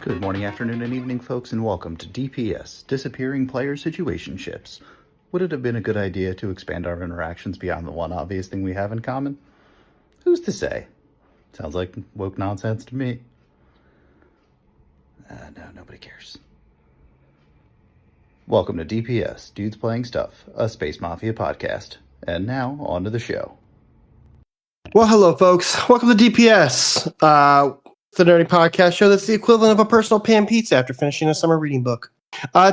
Good morning, afternoon, and evening, folks, and welcome to DPS, Disappearing Player Situationships. Would it have been a good idea to expand our interactions beyond the one obvious thing we have in common? Who's to say? Sounds like woke nonsense to me. No, nobody cares. Welcome to DPS, Dudes Playing Stuff, a Space Mafia podcast. And now, on to the show. Well, hello, folks. Welcome to DPS, the nerdy podcast show that's the equivalent of a personal pan pizza after finishing a summer reading book.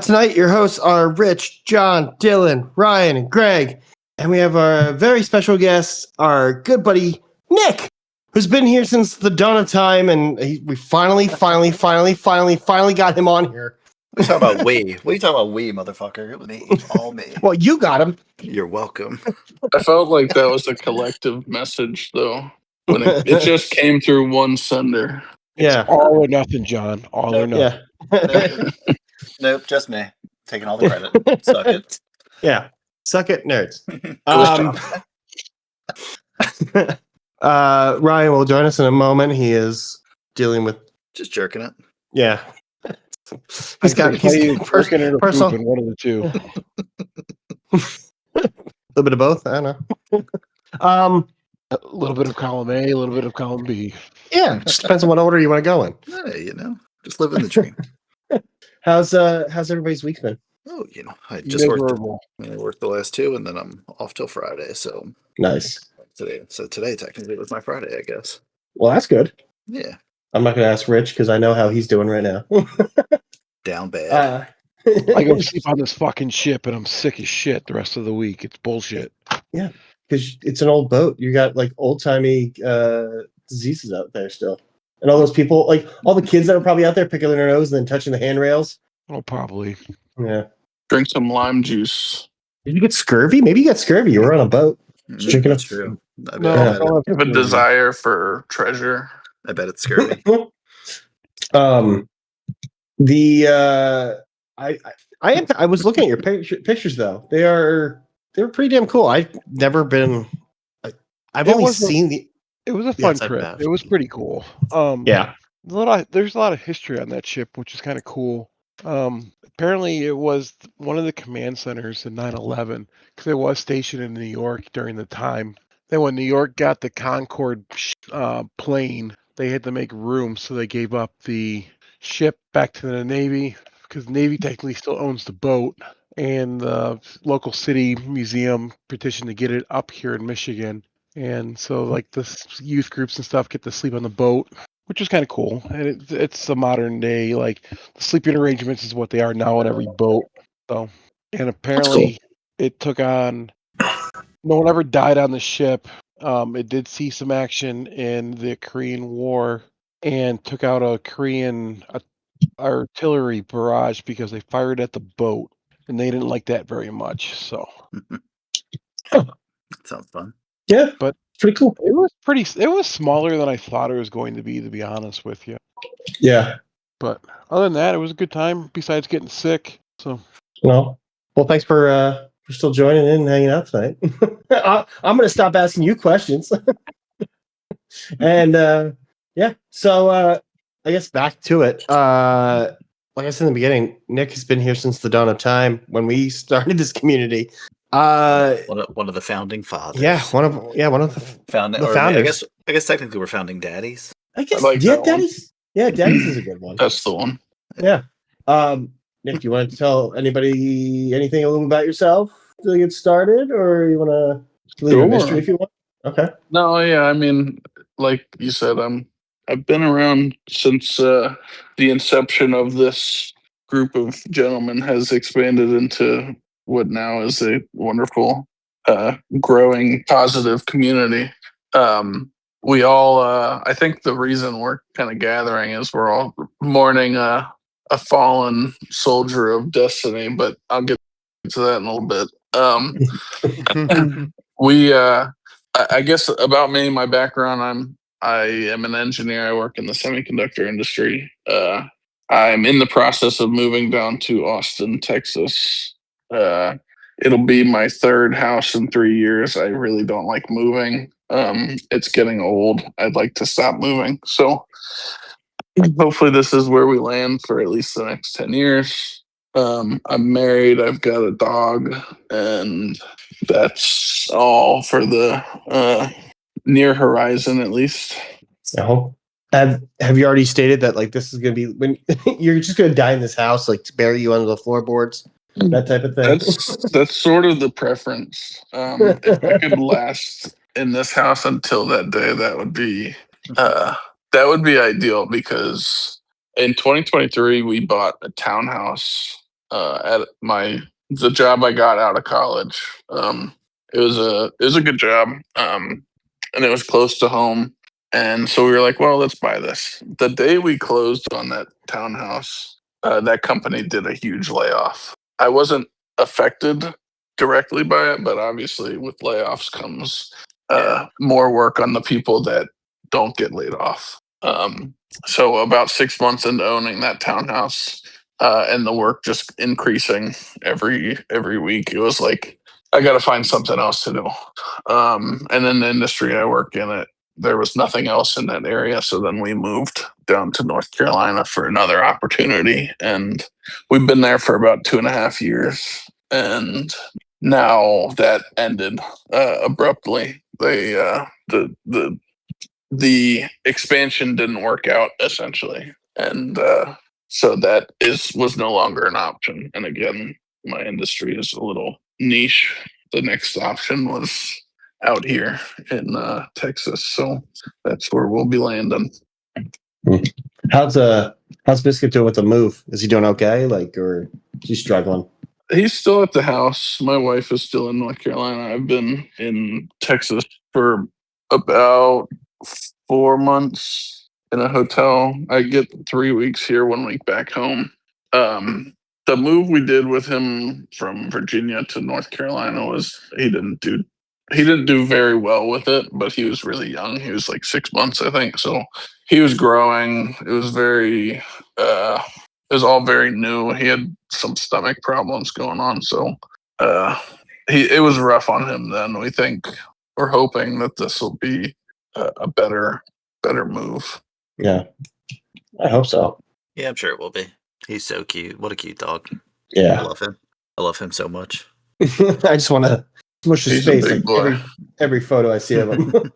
Tonight, your hosts are Rich, John, Dylan, Ryan, and Greg. And we have our very special guest, our good buddy, Nick, who's been here since the dawn of time, and we finally got him on here. What are you talking about, we? What are you talking about, we, motherfucker? It was me. All me. Well, you got him. You're welcome. I felt like that was a collective message, though. When it just came through one sender. Yeah. All or nothing, John. All or nothing. Yeah. Nope, just me. Taking all the credit. Suck it. Yeah. Suck it, nerds. Ryan will join us in a moment. He is dealing with... Just jerking it. Yeah. He's got working in a personal... poop in one of the two. A little bit of both. I don't know. A little bit of column A, a little bit of column B. Yeah, just depends on what order you want to go in. Hey, just living the dream. How's everybody's week been? Oh, I just worked. Miserable. I worked the last two, and then I'm off till Friday. So Nice. Today technically was my Friday, I guess. Well, that's good. Yeah. I'm not going to ask Rich because I know how he's doing right now. Down bad. I go to sleep on this fucking ship and I'm sick as shit the rest of the week. It's bullshit. Yeah, because it's an old boat. You got like old-timey diseases out there still. And all those people, like all the kids that are probably out there picking their nose and then touching the handrails. Oh, probably. Yeah. Drink some lime juice. Did you get scurvy? Maybe you got scurvy. You were on a boat. Drinking That's up. true. I No, Have a desire for treasure. bet it's scary. I was looking at your pictures though. They were pretty damn cool. I've never been. I've only seen the. It was a fun trip. It was pretty cool. Yeah. There's a lot of history on that ship, which is kind of cool. Apparently, it was one of the command centers in 9/11 because it was stationed in New York during the time. Then when New York got the Concorde plane, they had to make room, so they gave up the ship back to the Navy because the Navy technically still owns the boat, and the local city museum petitioned to get it up here in Michigan. And so like the youth groups and stuff get to sleep on the boat, which is kind of cool. And it's a modern day, like the sleeping arrangements is what they are now on every boat. So, and apparently it took on, no one ever died on the ship. It did see some action in the Korean War and took out a Korean artillery barrage because they fired at the boat and they didn't like that very much. So Sounds fun. Yeah, but pretty cool. It was smaller than I thought it was going to be honest with you. Yeah. But other than that, it was a good time. Besides getting sick, so. Well, thanks for still joining in and hanging out tonight. I'm going to stop asking you questions. And yeah, so I guess back to it. Like I said in the beginning, Nick has been here since the dawn of time when we started this community. One of the founding fathers. Yeah, one of the founders. I guess technically we're founding daddies. I guess like daddies. Yeah, daddies is a good one. That's the one. Yeah. Nick, do you want to tell anybody anything a little about yourself to get started, or you want to leave a mystery if you want? Okay. No, yeah, I mean, like you said, I've been around since the inception of this group of gentlemen has expanded into what now is a wonderful, growing, positive community. We all, I think the reason we're kind of gathering is we're all mourning a fallen soldier of destiny, but I'll get to that in a little bit. I guess about me, my background, I am an engineer. I work in the semiconductor industry. I'm in the process of moving down to Austin, Texas. It'll be my third house in 3 years. I really don't like moving. It's getting old. I'd like to stop moving. So hopefully this is where we land for at least the next 10 years. I'm married. I've got a dog, and that's all for the near horizon, at least. No. Have you already stated that like this is gonna be when you're just gonna die in this house, like to bury you under the floorboards, that type of thing? That's sort of the preference. If I could last in this house until that day, that would be ideal, because in 2023 we bought a townhouse at the job I got out of college. It was a good job, and it was close to home. And so we were like, well, let's buy this. The day we closed on that townhouse, that company did a huge layoff. I wasn't affected directly by it, but obviously with layoffs comes more work on the people that don't get laid off. So about 6 months into owning that townhouse, and the work just increasing every week, it was like I got to find something else to do. And then the industry I work in, there was nothing else in that area, so then we moved down to North Carolina for another opportunity, and we've been there for about 2.5 years. And now that ended abruptly. The expansion didn't work out, essentially, and so that was no longer an option. And again, my industry is a little niche. The next option was out here in Texas, so that's where we'll be landing. How's Biscuit doing with the move? Is he doing okay? Like, or is he struggling? He's still at the house. My wife is still in North Carolina. I've been in Texas for about 4 months in a hotel. I get 3 weeks here, 1 week back home. The move we did with him from Virginia to North Carolina was he didn't do very well with it, but he was really young. He was like 6 months, I think. So he was growing. It was it was all very new. He had some stomach problems going on, so it was rough on him then. We're hoping that this will be a better move. Yeah, I hope so. Yeah, I'm sure it will be. He's so cute. What a cute dog. Yeah, I love him. I love him so much. I just want to smush his He's a face big like boy. every photo I see of him.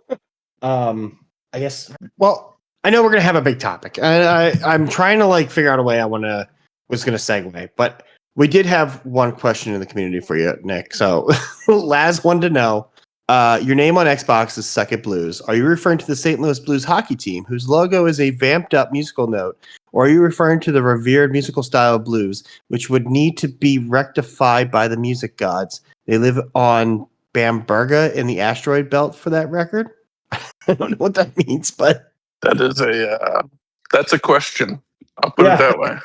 I guess. Well, I know we're gonna have a big topic, and I'm trying to like figure out a way I was gonna segue, but we did have one question in the community for you, Nick. So Laz wanted to know. Your name on Xbox is Suck It Blues. Are you referring to the St. Louis Blues hockey team, whose logo is a vamped up musical note? Or are you referring to the revered musical style of blues, which would need to be rectified by the music gods? They live on Bamberga in the asteroid belt for that record? I don't know what that means, but That's a question. I'll put it that way.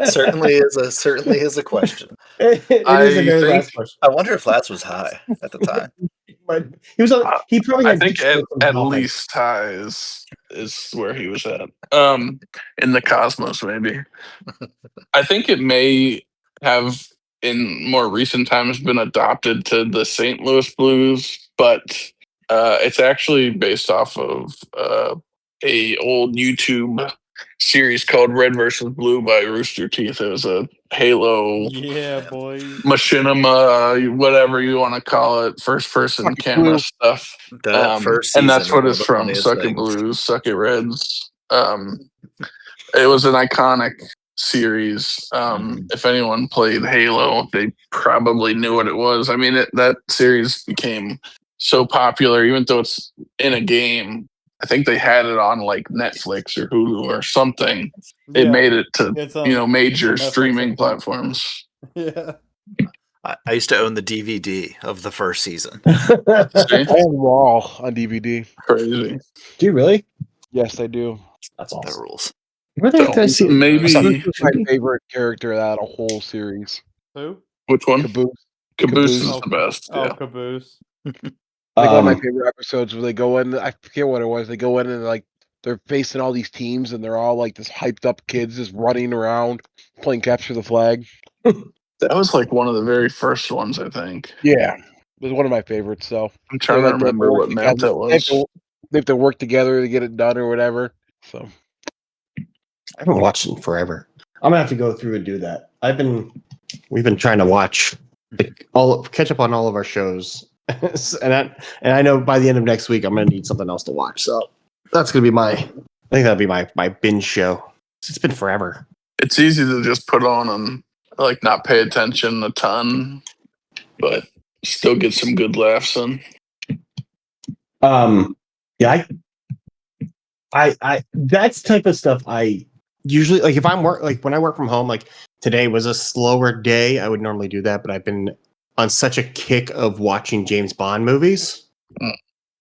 Certainly is a question. It is a very last question. I wonder if Lats was high at the time. But he was on. He probably I had think deep from at golfing. least high is where he was at. In the cosmos, maybe. I think it may have in more recent times been adopted to the St. Louis Blues, but it's actually based off of a old YouTube series called Red versus Blue by Rooster Teeth. It was a Halo Yeah, boy. machinima, whatever you want to call it, first person camera stuff. That first season And that's is what one of it's the from. funniest Suck It things. Blues, Suck It Reds. It was an iconic series. If anyone played Halo, they probably knew what it was. I mean, that series became so popular, even though it's in a game. I think they had it on like Netflix or Hulu or something. It Yeah, made it to it's on major Netflix, streaming I think. platforms. Yeah. I used to own the DVD of the first season. See? I have them all on DVD. Crazy. Do you really? Yes, I do. That's The awesome. rules. Where the heck did I see it? Maybe Caboose was my favorite character of that whole series. Who? which one? Caboose. Caboose is Oh, the best. Oh, Yeah. Caboose. Like one of my favorite episodes where they go in. I forget what it was. They go in and like they're facing all these teams, and they're all like this hyped up kids just running around playing capture the flag. That was like one of the very first ones, I think. Yeah, it was one of my favorites. So I'm trying to they have remember work what map together. that was. They have to work together to get it done or whatever. So haven't watched it in forever. I'm gonna have to go through and do that. We've been trying to watch catch up on all of our shows, and I know by the end of next week I'm gonna need something else to watch. So that's gonna be I think that'll be my binge show. It's been forever. It's easy to just put on and like not pay attention a ton, but still get some good laughs in. Yeah, I that's type of stuff I usually like if I'm when I work from home, like today was a slower day. I would normally do that, but I've been on such a kick of watching James Bond movies.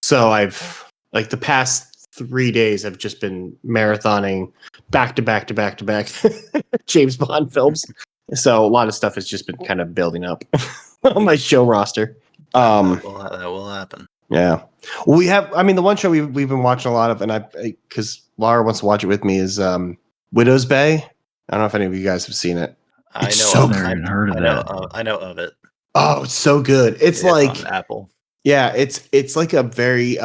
So I've like the past 3 days I've just been marathoning back to back James Bond films. So a lot of stuff has just been kind of building up on my show roster. That will happen. Yeah. Well, the one show we've been watching a lot of, and because Laura wants to watch it with me, is Widow's Bay. I don't know if any of you guys have seen it. I know of it. Oh, it's so good. It's like on Apple. Yeah, it's like a very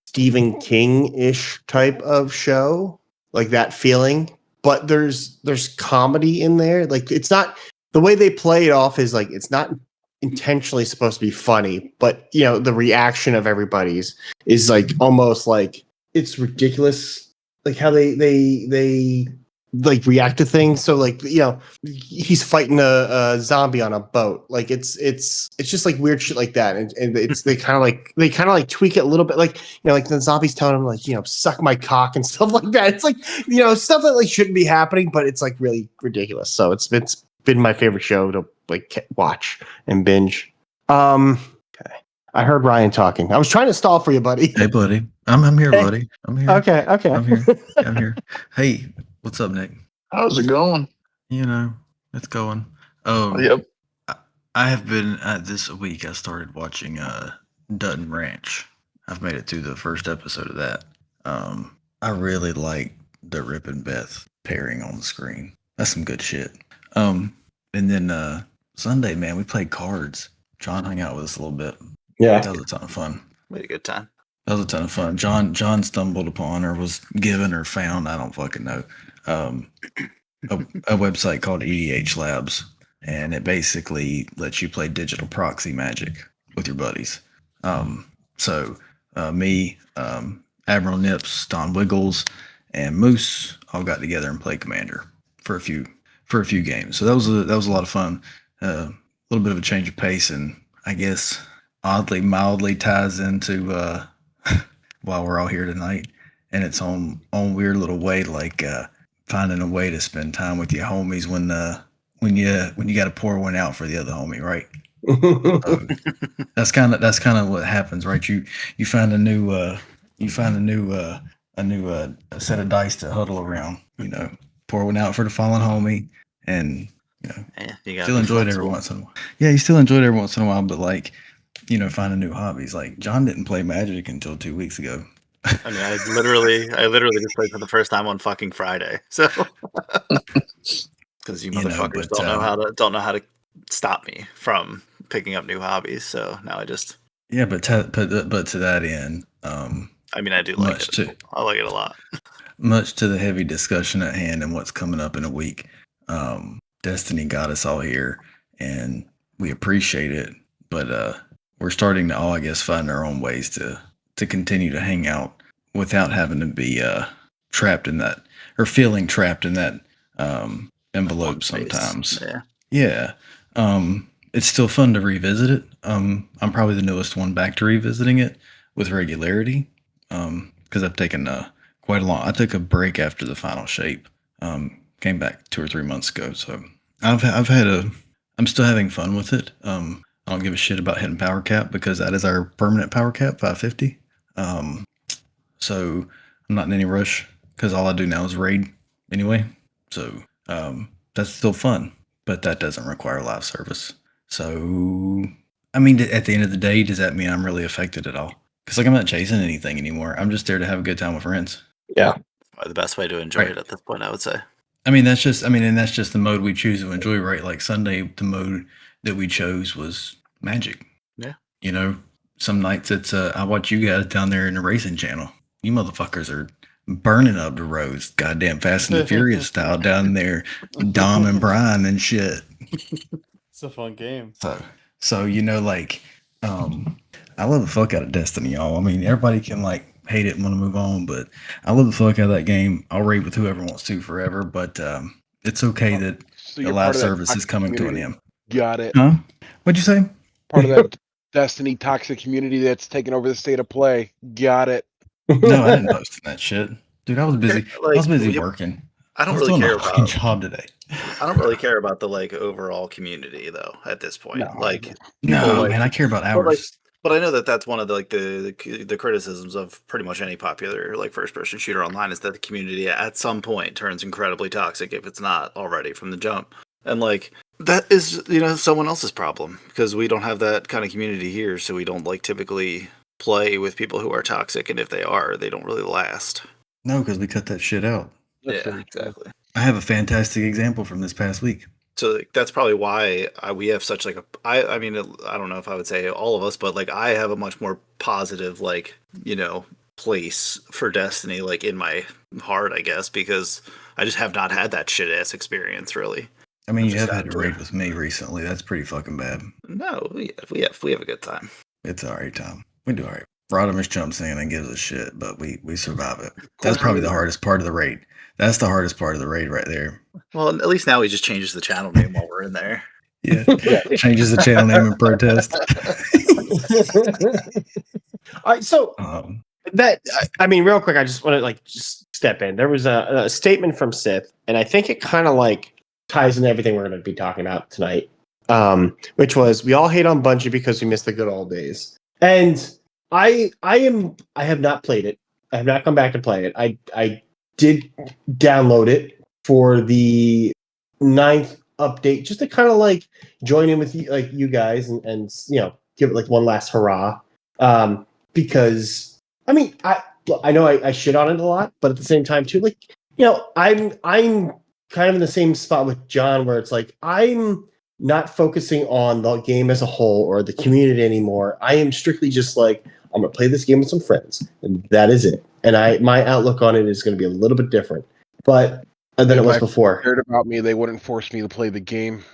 Stephen King-ish type of show, like that feeling. But there's comedy in there. Like it's not the way they play it off is like it's not intentionally supposed to be funny, but the reaction of everybody's is like almost like it's ridiculous, like how they like react to things. So like he's fighting a zombie on a boat, like it's just like weird shit like that, and it's they kind of like tweak it a little bit, like like the zombies telling him like suck my cock and stuff like that. It's like stuff that like shouldn't be happening, but it's like really ridiculous. So it's been my favorite show to like watch and binge. Okay. I heard Ryan talking. I was trying to stall for you, buddy. Hey, buddy. I'm here, buddy. I'm here. Okay. I'm here. I'm here. Hey, what's up, Nick? How's it going? It's going. Yep. I have been this week. I started watching Dutton Ranch. I've made it through the first episode of that. I really like the Rip and Beth pairing on the screen. That's some good shit. And then Sunday, man, we played cards. John hung out with us a little bit. Yeah, that was a ton of fun. We had a good time. That was a ton of fun. John stumbled upon or was given or found, I don't fucking know, a website called EDH Labs, and it basically lets you play digital proxy Magic with your buddies. So me, Admiral Nips, Don Wiggles, and Moose all got together and played Commander for a few games. So that was a lot of fun. A little bit of a change of pace, and I guess mildly ties into while we're all here tonight, and its own weird little way, like finding a way to spend time with your homies when you got to pour one out for the other homie, right? That's kind of what happens, right? You find a new set of dice to huddle around, pour one out for the fallen homie, and you still enjoy it every once in a while. Yeah, you still enjoy it every once in a while, but like finding new hobbies. Like John didn't play Magic until 2 weeks ago. I mean, I literally just played for the first time on fucking Friday. So because you motherfuckers don't know how to stop me from picking up new hobbies. So now I just but to that end, I mean, I do like it. I like it a lot. Much to the heavy discussion at hand and what's coming up in a week. Destiny got us all here, and we appreciate it. But we're starting to all, I guess, find our own ways to continue to hang out without having to be trapped in that or feeling trapped in that envelope sometimes. Yeah. It's still fun to revisit it. I'm probably the newest one back to revisiting it with regularity because I've taken I took a break after the final shape. Came back 2 or 3 months ago, so I'm still having fun with it. I don't give a shit about hitting power cap because that is our permanent power cap, 550. So I'm not in any rush because all I do now is raid anyway. So that's still fun, but that doesn't require live service. So, I mean, at the end of the day, does that mean I'm really affected at all? Because like I'm not chasing anything anymore. I'm just there to have a good time with friends. Yeah, the best way to enjoy it at this point, I would say. And that's just the mode we choose to enjoy, right? Like Sunday, the mode that we chose was Magic. Yeah. Some nights it's I watch you guys down there in the racing channel. You motherfuckers are burning up the roads, goddamn Fast and the Furious style down there, Dom and Brian and shit. It's a fun game. So like, I love the fuck out of Destiny, y'all. I mean, everybody can like hate it and want to move on, but I love the fuck out of that game. I'll raid with whoever wants to forever, but it's okay that So the you're live part of that service is toxic coming to an community. end. Got it. Huh? What'd you say? Part of that Destiny toxic community that's taking over the state of play. Got it. No, I didn't post that shit, dude. I was busy. Like, I was busy working. I don't was really doing care a fucking about. job today. I don't really care about the like overall community though. At this point, No. like No, like- man, I care about but, like, hours. but I know that that's one of the like the criticisms of pretty much any popular like first person shooter online is that the community at some point turns incredibly toxic if it's not already from the jump. And like that is someone else's problem because we don't have that kind of community here, so we don't like typically play with people who are toxic, and if they are, they don't really last. No, because we cut that shit out. That's yeah, very true. exactly. I have a fantastic example from this past week. So like, that's probably why we have such like a. I mean, I don't know if I would say all of us, but like I have a much more positive like place for Destiny like in my heart, I guess, because I just have not had that shit ass experience really. I mean, you Just have had to after. raid with me recently. That's pretty fucking bad. No, we have a good time. It's all right, Tom. We do all right. Rodimus jumps in and gives a shit, but we survive it. That's probably the hardest part of the raid. That's the hardest part of the raid right there. Well, at least now he just changes the channel name while we're in there. Yeah. Changes the channel name in protest. All right, so That I mean, real quick, I just want to like just step in. There was a statement from Sith, and I think it kind of like ties in everything we're going to be talking about tonight. Which was we all hate on Bungie because we miss the good old days. And I have not played it. I have not come back to play it. I did download it for the 9th update just to kind of like join in with you guys and give it like one last hurrah. Because I mean I know I shit on it a lot, but at the same time too, like I'm kind of in the same spot with John where it's like I'm not focusing on the game as a whole or the community anymore. I am strictly just like I'm gonna play this game with some friends, and that is it. And my outlook on it is going to be a little bit different, but than it was before. Cared about me, they wouldn't force me to play the game.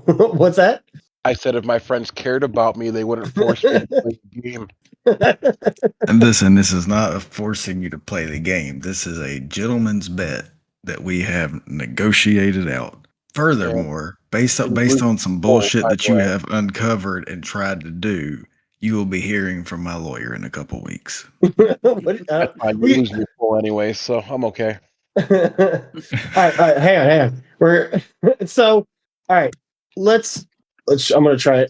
What's that? I said if my friends cared about me, they wouldn't force me to play the game. and listen, this is not forcing you to play the game. This is a gentleman's bet that we have negotiated out. Furthermore, based on some bullshit that you have uncovered and tried to do, you will be hearing from my lawyer in a couple weeks. I lose me full anyway, so I'm okay. all right, hang on. We're so all right. Let's. I'm gonna try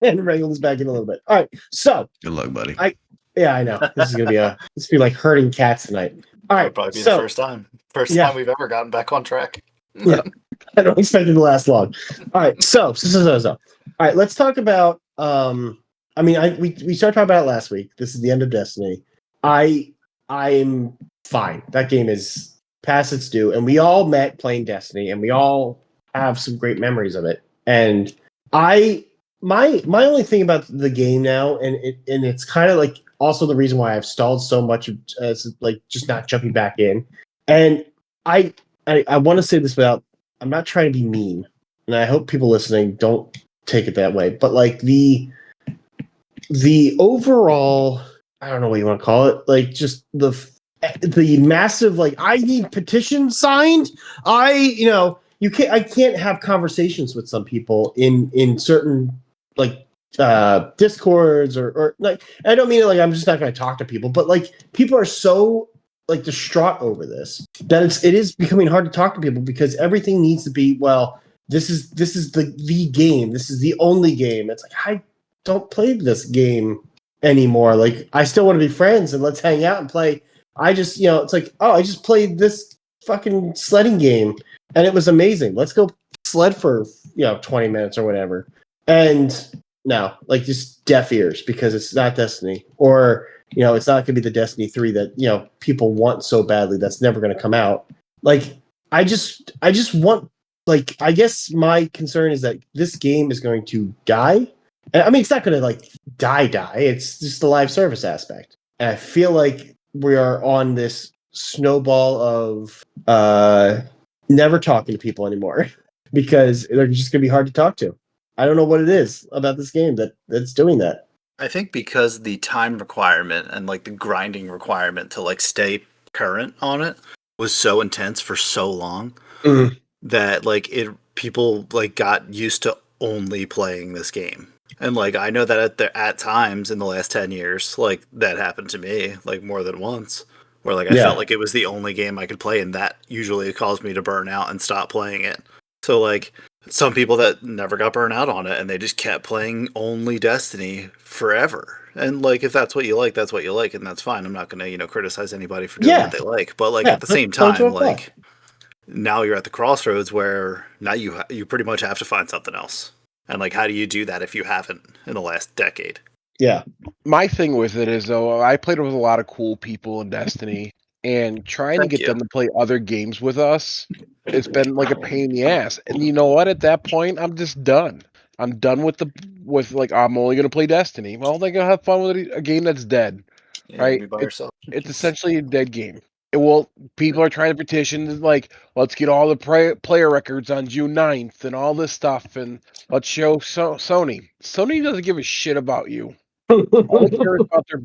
and wrangle this back in a little bit. All right, so Good luck, buddy. I know this is gonna be like herding cats tonight. All right, It'll probably be the first time. Time we've ever gotten back on track. Yeah, I don't expect it to last long. All right, so. All right, let's talk about. I mean, we started talking about it last week. This is the end of Destiny. I'm fine. That game is past its due, and we all met playing Destiny, and we all have some great memories of it. And my only thing about the game now, and it's kind of like also the reason why I've stalled so much as like just not jumping back in. And I want to say this without, I'm not trying to be mean, and I hope people listening don't take it that way, but like the overall, I don't know what you want to call it, like just the massive, like I need petitions signed. I can't have conversations with some people in certain like discords or like, I don't mean it like I'm just not going to talk to people, but like people are so like distraught over this that it is becoming hard to talk to people because everything needs to be, well, this is the game, this is the only game. It's like I don't play this game anymore. Like I still want to be friends and let's hang out and play. I just it's like, oh, I just played this fucking sledding game and it was amazing. Let's go sled for 20 minutes or whatever. And no, like just deaf ears because it's not Destiny, or it's not going to be the Destiny 3 that people want so badly that's never going to come out. Like I just want, like, I guess my concern is that this game is going to die. I mean, it's not going to like die. It's just the live service aspect. And I feel like we are on this snowball of never talking to people anymore because they're just going to be hard to talk to. I don't know what it is about this game that's doing that. I think because the time requirement and like the grinding requirement to like stay current on it was so intense for so long that like people like got used to only playing this game. And like I know that at times in the last 10 years like that happened to me like more than once where like I felt like it was the only game I could play and that usually caused me to burn out and stop playing it. So like some people that never got burnt out on it and they just kept playing only Destiny forever. And like if that's what you like, that's what you like and that's fine. I'm not going to, criticize anybody for doing what they like, but like at the same time like now you're at the crossroads where now you pretty much have to find something else. And like how do you do that if you haven't in the last decade? Yeah. My thing with it is though, I played with a lot of cool people in Destiny, and trying to get them to play other games with us, it's been like a pain in the ass. And you know what? At that point, I'm just done. I'm done with I'm only gonna play Destiny. Well, they're gonna have fun with a game that's dead, right? Be by yourself. It's essentially a dead game. People are trying to petition like, let's get all the player records on June 9th and all this stuff, and let's show Sony. Sony doesn't give a shit about you. All they care is about their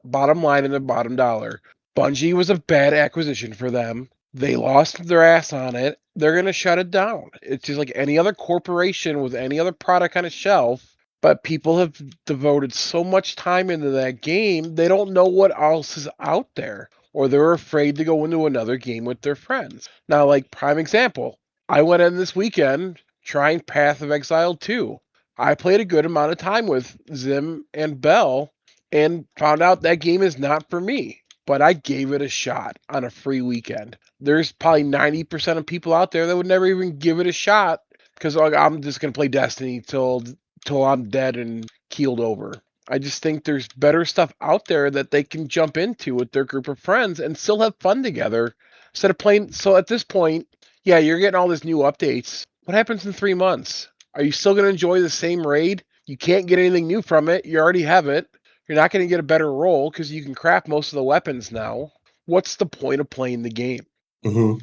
bottom line and their bottom dollar. Bungie was a bad acquisition for them. They lost their ass on it. They're going to shut it down. It's just like any other corporation with any other product on a shelf, but people have devoted so much time into that game, they don't know what else is out there, or they're afraid to go into another game with their friends. Now, like prime example, I went in this weekend trying Path of Exile 2. I played a good amount of time with Zim and Bell and found out that game is not for me, but I gave it a shot on a free weekend. There's probably 90% of people out there that would never even give it a shot because I'm just going to play Destiny till I'm dead and keeled over. I just think there's better stuff out there that they can jump into with their group of friends and still have fun together instead of playing. So at this point, yeah, you're getting all these new updates. What happens in 3 months? Are you still going to enjoy the same raid? You can't get anything new from it. You already have it. You're not going to get a better roll because you can craft most of the weapons now. What's the point of playing the game? No,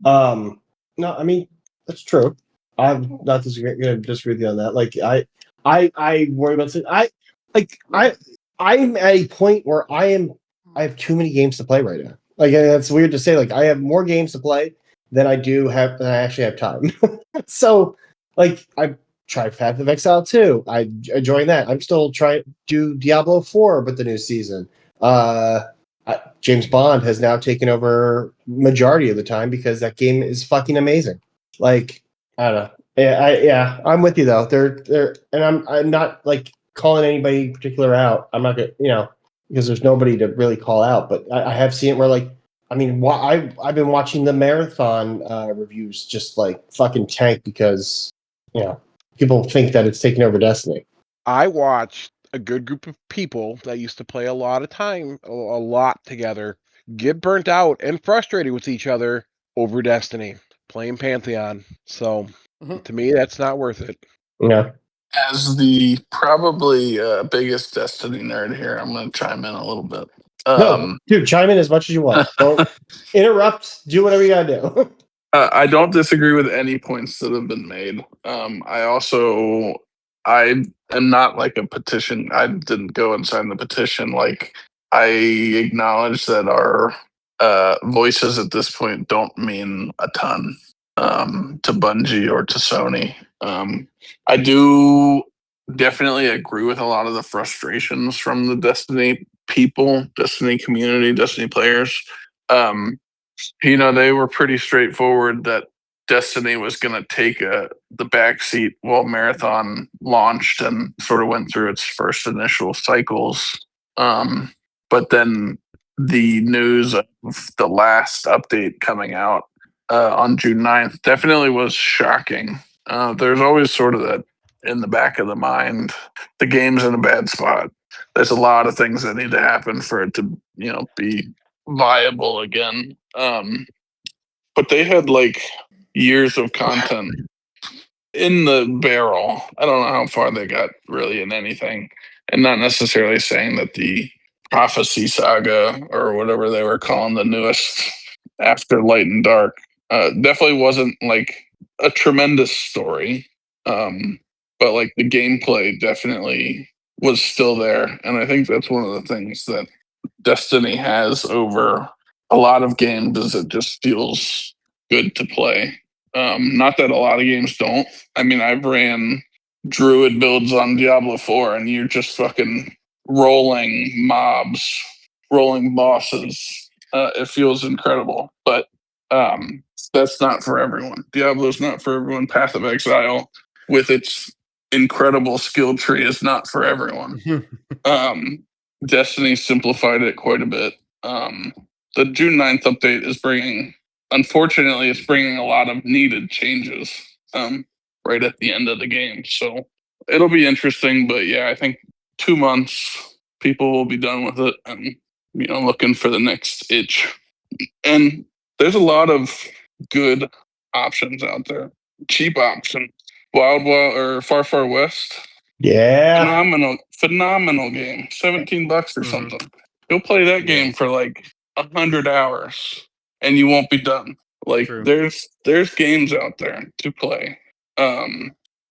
I mean that's true. I'm not going to disagree with you on that. Like I worry about I'm at a point where I have too many games to play right now. Like that's weird to say. Like I have more games to play than I actually have time. So like I tried Path of Exile 2. I joined that. I'm still trying to do Diablo 4 with the new season. James Bond has now taken over majority of the time because that game is fucking amazing. Like I don't know. Yeah, I'm with you though. They're and I'm not like calling anybody in particular out. I'm not gonna because there's nobody to really call out. But I have seen it where like I mean I've been watching the marathon reviews just like fucking tank because people think that it's taking over Destiny. I watched a good group of people that used to play a lot together get burnt out and frustrated with each other over Destiny, playing Pantheon. So to me, that's not worth it. Yeah. As the probably biggest Destiny nerd here, I'm going to chime in a little bit. No, dude, chime in as much as you want. Don't interrupt. Do whatever you got to do. I don't disagree with any points that have been made. I am not like a petition. I didn't go and sign the petition. Like I acknowledge that our voices at this point don't mean a ton to Bungie or to Sony. I do definitely agree with a lot of the frustrations from the Destiny people, Destiny community, Destiny players. They were pretty straightforward that Destiny was going to take the backseat while Marathon launched and sort of went through its first initial cycles. But then the news of the last update coming out on June 9th definitely was shocking. There's always sort of that in the back of the mind. The game's in a bad spot. There's a lot of things that need to happen for it to, be viable again. But they had like years of content in the barrel. I don't know how far they got really in anything, and not necessarily saying that the Prophecy Saga or whatever they were calling the newest after Light and Dark. Definitely wasn't like a tremendous story, but like the gameplay definitely was still there, and I think that's one of the things that Destiny has over a lot of games is it just feels good to play. Not that a lot of games don't. I mean, I've ran Druid builds on Diablo 4, and you're just fucking rolling mobs, rolling bosses. It feels incredible, but that's not for everyone. Diablo's not for everyone. Path of Exile, with its incredible skill tree, is not for everyone. Destiny simplified it quite a bit. The June 9th update is unfortunately, it's bringing a lot of needed changes right at the end of the game. So it'll be interesting, but yeah, I think 2 months, people will be done with it and, looking for the next itch. And there's a lot of good options out there. Cheap option. Wild or Far Far West. Yeah. Phenomenal game. $17 or something. You'll play that game for like 100 hours and you won't be done. Like True. there's games out there to play.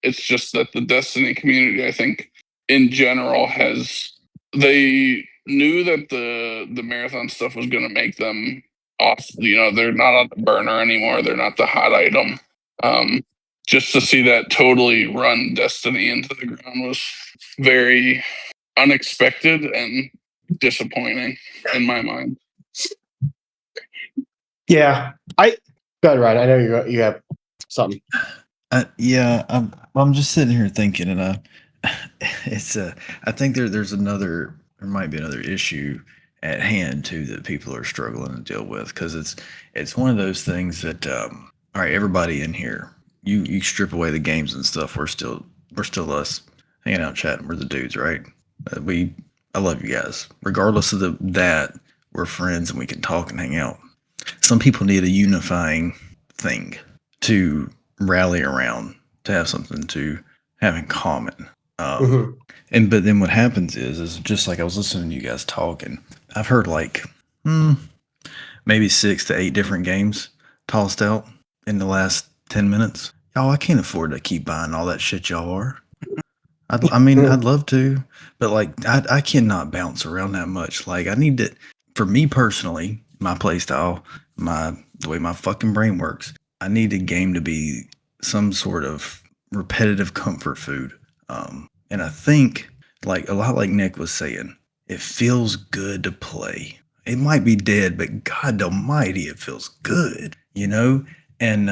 It's just that the Destiny community, I think, in general, they knew that the marathon stuff was going to make them off. They're not on the burner anymore. They're not the hot item. Just to see that totally run Destiny into the ground was very unexpected and disappointing in my mind. Yeah. Go ahead, Ryan. I know you have something. Yeah, I'm just sitting here thinking, and I think there might be another issue at hand too that people are struggling to deal with, because it's one of those things that all right, everybody in here, you strip away the games and stuff, we're still us hanging out chatting, we're the dudes, right? I love you guys regardless of that. We're friends and we can talk and hang out. Some people need a unifying thing to rally around, to have something to have in common. But then what happens is just like I was listening to you guys talking, I've heard like maybe 6 to 8 different games tossed out in the last 10 minutes. Y'all, I can't afford to keep buying all that shit y'all are. I'd love to, but like I cannot bounce around that much. Like I need to, for me personally, my play style, the way my fucking brain works, I need a game to be some sort of repetitive comfort food. And I think, like a lot like Nick was saying, it feels good to play. It might be dead, but God almighty, it feels good, And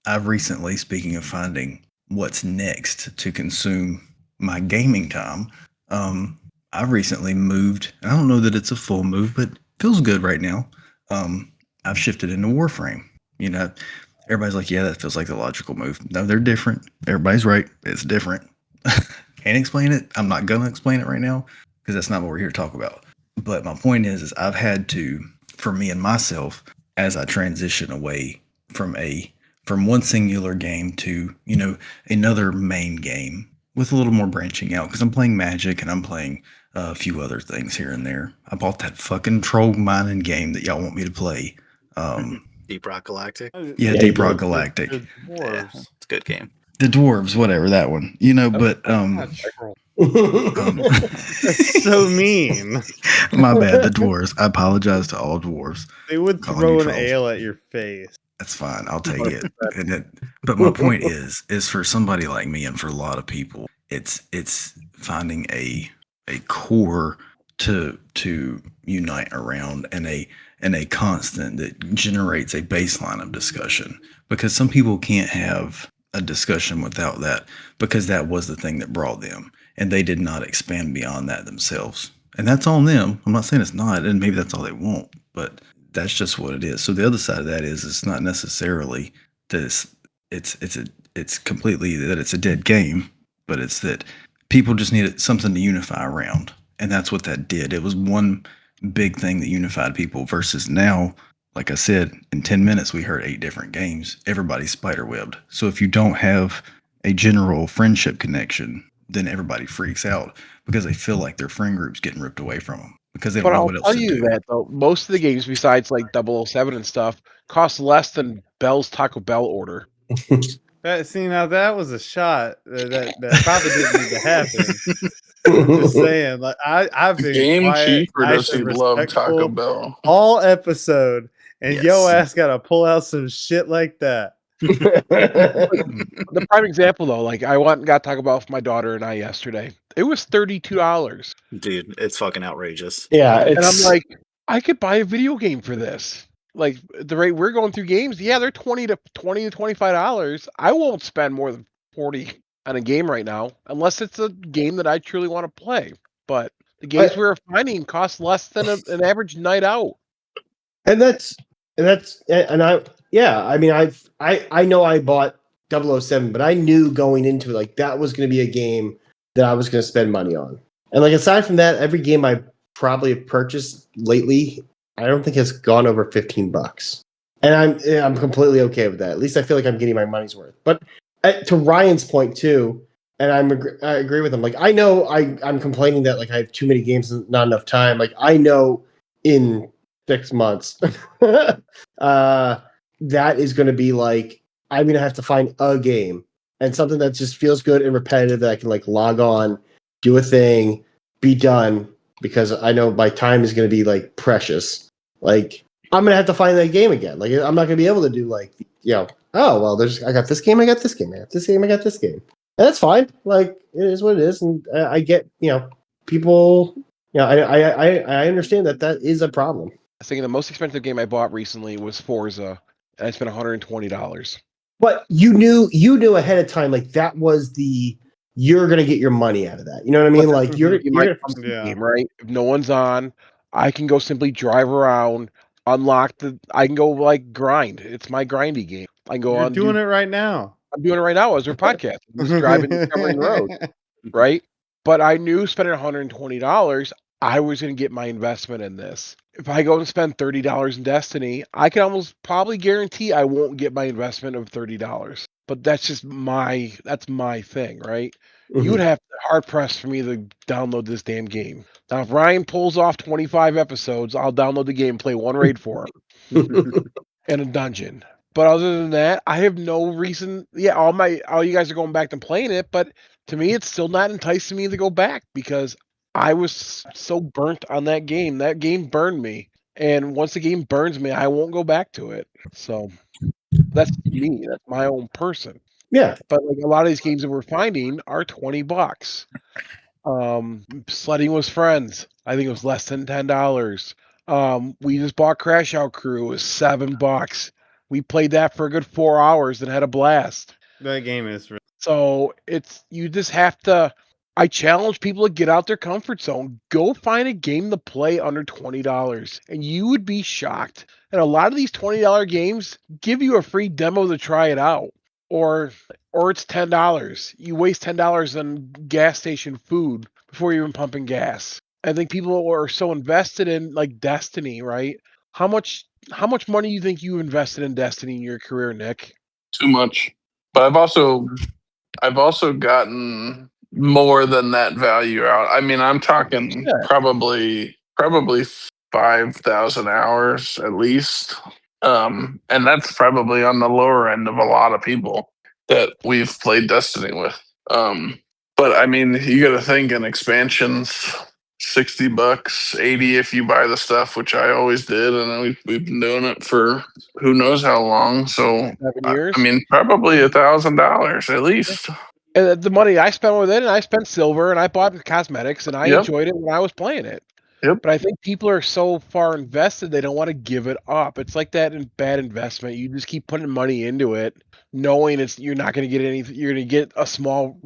I've recently, speaking of finding what's next to consume my gaming time, I've recently moved, and I don't know that it's a full move, but it feels good right now. I've shifted into Warframe. Everybody's like, yeah, that feels like the logical move. No, they're different. Everybody's right. It's different. Can't explain it. I'm not going to explain it right now because that's not what we're here to talk about. But my point is I've had to, for me and myself, as I transition away from one singular game to, another main game with a little more branching out, because I'm playing Magic and I'm playing a few other things here and there. I bought that fucking troll mining game that y'all want me to play. Deep Rock Galactic. Yeah, Deep Rock Galactic. Yeah, it's a good game. The dwarves, whatever, that one. But That's so mean. My bad, the dwarves. I apologize to all dwarves. They would throw an ale at your face. That's fine. I'll take it. But my point is for somebody like me and for a lot of people, it's finding a core to unite around and a constant that generates a baseline of discussion, because some people can't have a discussion without that, because that was the thing that brought them and they did not expand beyond that themselves, and that's on them. I'm not saying it's not, and maybe that's all they want, but that's just what it is. So the other side of that is it's not necessarily that it's completely that it's a dead game, but it's that people just needed something to unify around, and that's what that did. It was one big thing that unified people, versus now, like I said, in 10 minutes we heard 8 different games. Everybody's spiderwebbed. So if you don't have a general friendship connection, then everybody freaks out because they feel like their friend group's getting ripped away from them. because they don't But know I'll what else tell to you do. that though, most of the games besides like 007 and stuff cost less than Bell's Taco Bell order. See, now that was a shot that probably didn't need to happen. I'm just saying, like I've been Game quiet, chief, or nice, does he and love Taco respectful Bell? all episode, and yo Yes. ass gotta pull out some shit like that. The prime example though, like I went and got Taco Bell for my daughter and I yesterday. It was $32. Dude, it's fucking outrageous. Yeah, And I'm it's like, I could buy a video game for this. Like the rate we're going through games, yeah, they're $20 to $25. I won't spend more than 40 on a game right now, unless it's a game that I truly want to play. But the games we're finding cost less than an average night out. and I mean I know I bought 007, but I knew going into it like that was going to be a game that I was going to spend money on. And like aside from that, every game I probably have purchased lately, I don't think has gone over $15. And I'm completely okay with that. At least I feel like I'm getting my money's worth. But to Ryan's point too, and I agree with him. Like I know I'm complaining that like I have too many games and not enough time. Like I know in 6 months that is going to be like I'm going to have to find a game and something that just feels good and repetitive that I can like log on, do a thing, be done, because I know my time is going to be like precious. Like I'm going to have to find that game again. Like I'm not going to be able to do like, oh well, I got this game, I got this game, I got this game, I got this game. And that's fine. Like it is what it is, and I get people. I understand that is a problem. I think the most expensive game I bought recently was Forza, and I spent $120. But you knew ahead of time, like that was you're gonna get your money out of that. You know what I mean? Like you're gonna Yeah. game, right? If no one's on, I can go simply drive around, unlock I can go like grind. It's my grindy game. I can go You're on. doing it right now. I'm doing it right now as we're podcasting. I'm just driving, covering the road, right? But I knew spending $120, I was going to get my investment in this. If I go and spend $30 in Destiny, I can almost probably guarantee I won't get my investment of $30. But that's just my thing, right? You would have to hard pressed for me to download this damn game. Now, if Ryan pulls off 25 episodes, I'll download the game and play one raid for him in a dungeon. But other than that, I have no reason. Yeah, all you guys are going back to playing it, but to me, it's still not enticing me to go back because I was so burnt on that game. That game burned me, and once the game burns me, I won't go back to it. So that's me. That's my own person. Yeah. But like a lot of these games that we're finding are $20. Sledding with Friends, I think it was less than $10. We just bought Crash Out Crew. It was $7. We played that for a good 4 hours and had a blast. That game is. So you just have to. I challenge people to get out their comfort zone. Go find a game to play under $20, and you would be shocked. And a lot of these $20 games give you a free demo to try it out, or it's $10. You waste $10 on gas station food before you're even pumping gas. I think people are so invested in like Destiny, right? How much money do you think you invested in Destiny in your career, Nick? Too much. But I've also gotten more than that value out. I mean, I'm talking probably 5,000 hours at least. And that's probably on the lower end of a lot of people that we've played Destiny with. But I mean, you got to think in expansions, $60, 80 if you buy the stuff, which I always did, and we've been doing it for who knows how long. So 7 years. I mean, probably $1,000 at least. And the money I spent with it, and I spent silver, and I bought cosmetics, and I enjoyed it when I was playing it. Yep. But I think people are so far invested, they don't want to give it up. It's like that in bad investment. You just keep putting money into it, knowing you're not going to get anything. You're going to get a small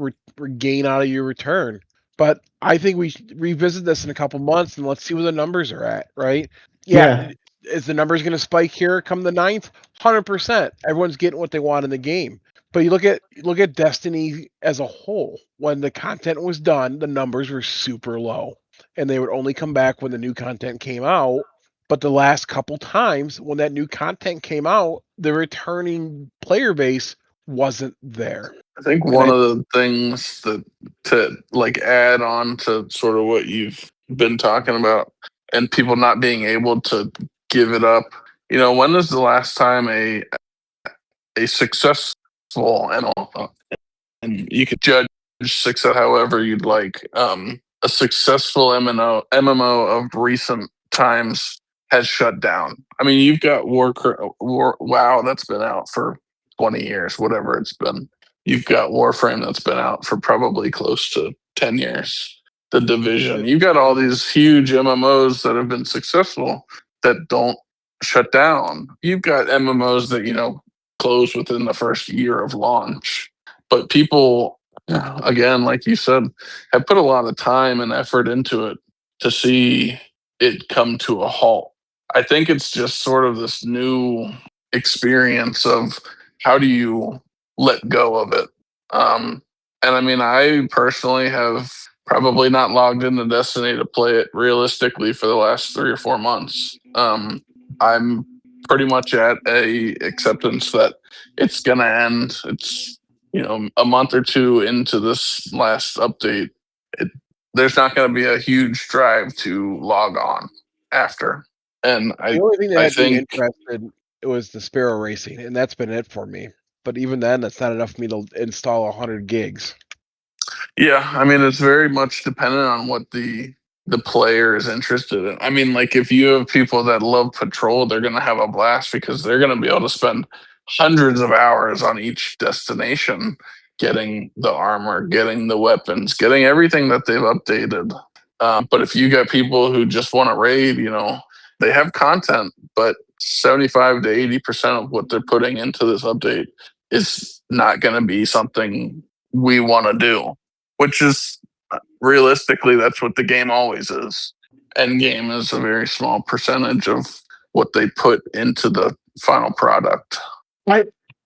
gain out of your return. But I think we should revisit this in a couple months, and let's see where the numbers are at, right? Yeah. Is the numbers going to spike here come the 9th? 100%. Everyone's getting what they want in the game. But you look at Destiny as a whole. When the content was done, the numbers were super low, and they would only come back when the new content came out. But the last couple times when that new content came out, the returning player base wasn't there. I think one of the things that to like add on to sort of what you've been talking about and people not being able to give it up. When was the last time a successful and you could judge success however you'd like. A successful MMO of recent times has shut down. I mean, you've got WoW that's been out for 20 years, whatever it's been. You've got Warframe that's been out for probably close to 10 years. The Division. You've got all these huge MMOs that have been successful that don't shut down. You've got MMOs that, close within the first year of launch. But people, again, like you said, have put a lot of time and effort into it to see it come to a halt. I think it's just sort of this new experience of how do you let go of it. And I mean, I personally have probably not logged into Destiny to play it realistically for the last 3 or 4 months. I'm pretty much at a acceptance that it's gonna end. It's a month or two into this last update. There's not going to be a huge drive to log on after. And The only thing that I had me think interested was the Sparrow Racing, and that's been it for me. But even then, that's not enough for me to install 100 gigs. Yeah, I mean, it's very much dependent on what the player is interested in. I mean, like if you have people that love patrol, they're going to have a blast because they're going to be able to spend hundreds of hours on each destination, getting the armor, getting the weapons, getting everything that they've updated. But if you got people who just want to raid, they have content, but 75 to 80% of what they're putting into this update is not going to be something we want to do, which is realistically, that's what the game always is. End game is a very small percentage of what they put into the final product.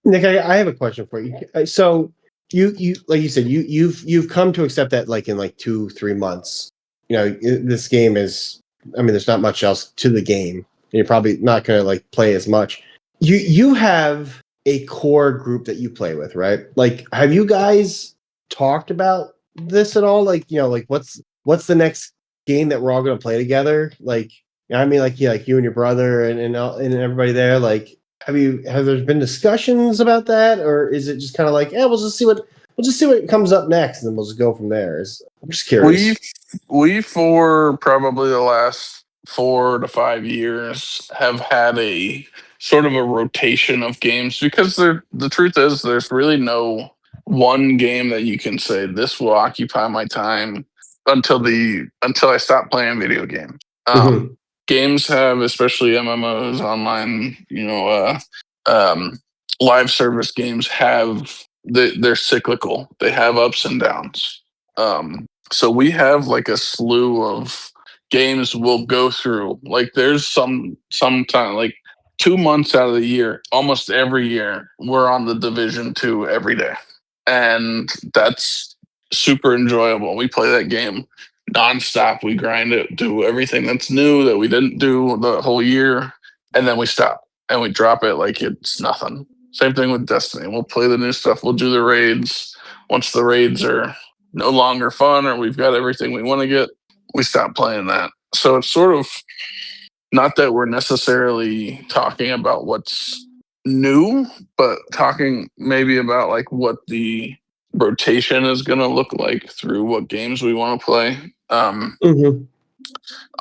Nick, I have a question for you. So you like you said, you've come to accept that like in like 2-3 months, this game is. I mean, there's not much else to the game. And you're probably not going to like play as much. You have a core group that you play with, right? Like, have you guys talked about this at all? Like, like what's the next game that we're all going to play together? Like, I mean, like you and your brother and everybody there. Like, have there been discussions about that, or is it just kind of like, we'll just see what comes up next, and then we'll just go from there? I'm just curious. We for probably the last 4 to 5 years have had a sort of a rotation of games because the truth is there's really no one game that you can say this will occupy my time until I stop playing video games. Mhm. Games have, especially MMOs, online, live service games they're cyclical. They have ups and downs. So we have like a slew of games we'll go through. Like there's some time like 2 months out of the year, almost every year, we're on the Division 2 every day. And that's super enjoyable. We play that game nonstop. We grind it, do everything that's new that we didn't do the whole year, and then we stop and we drop it like it's nothing. Same thing with Destiny. We'll play the new stuff. We'll do the raids. Once the raids are no longer fun or we've got everything we want to get, we stop playing that. So it's sort of not that we're necessarily talking about what's new, but talking maybe about like what the rotation is going to look like through what games we want to play. A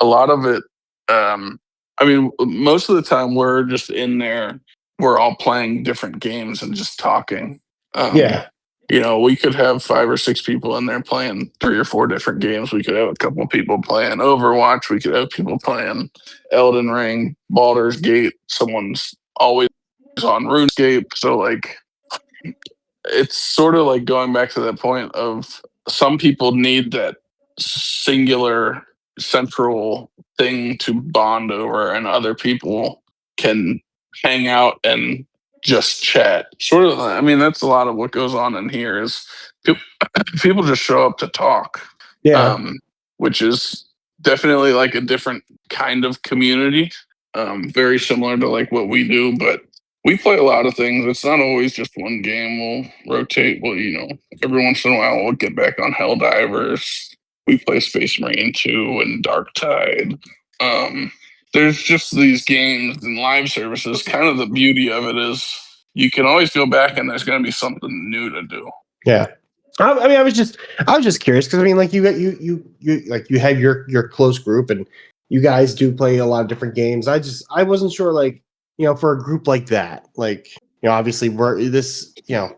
lot of it, I mean, most of the time we're just in there, we're all playing different games and just talking. Yeah. We could have 5 or 6 people in there playing 3 or 4 different games. We could have a couple of people playing Overwatch. We could have people playing Elden Ring, Baldur's Gate. Someone's always on RuneScape. So, like, it's sort of like going back to that point of some people need that singular central thing to bond over, and other people can hang out and just chat. Sort of, I mean, that's a lot of what goes on in here is people just show up to talk. Yeah. Which is definitely like a different kind of community. Very similar to like what we do, but we play a lot of things. It's not always just one game. We'll rotate. Every once in a while we'll get back on Helldivers. We play Space Marine 2 and Dark Tide. there's just these games and live services. Kind of the beauty of it is you can always go back and there's going to be something new to do. Yeah. I mean, I was just curious because I mean, like you like you have your close group and you guys do play a lot of different games. I wasn't sure, like, you know, for a group like that, like, you know, obviously we're this, you know,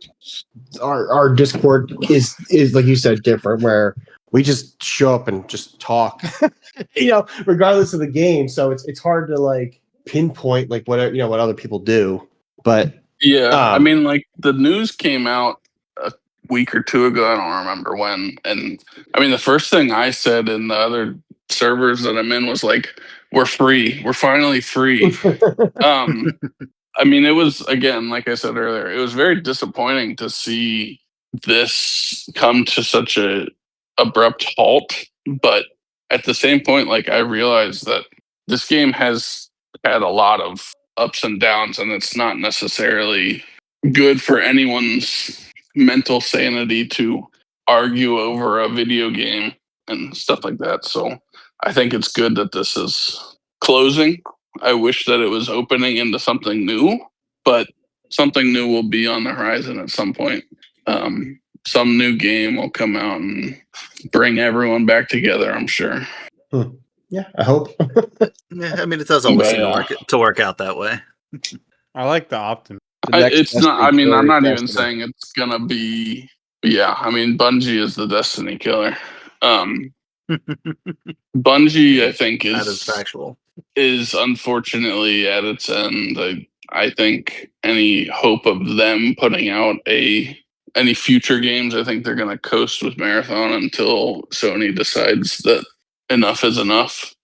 our Discord is like you said different, where we just show up and just talk, you know, regardless of the game. So it's hard to like pinpoint like what, you know, what other people do, but yeah, I mean, like the news came out a week or two ago. I don't remember when. And I mean, the first thing I said in the other servers that I'm in was like, "We're free. We're finally free." I mean, it was, again, like I said earlier, it was very disappointing to see this come to such a abrupt halt. But at the same point, like I realized that this game has had a lot of ups and downs, and it's not necessarily good for anyone's mental sanity to argue over a video game and stuff like that. So I think it's good that this is closing. I wish that it was opening into something new, but something new will be on the horizon at some point. Some new game will come out and bring everyone back together, I'm sure. Yeah, I hope. Yeah, I mean, it does always seem to work out that way. I like the optimism. It's not. I mean, I'm not even saying it's gonna be. Yeah, I mean, Bungie is the Destiny killer. Bungie, I think, That is factual. Is unfortunately at its end. I think any hope of them putting out any future games, I think they're going to coast with Marathon until Sony decides that enough is enough.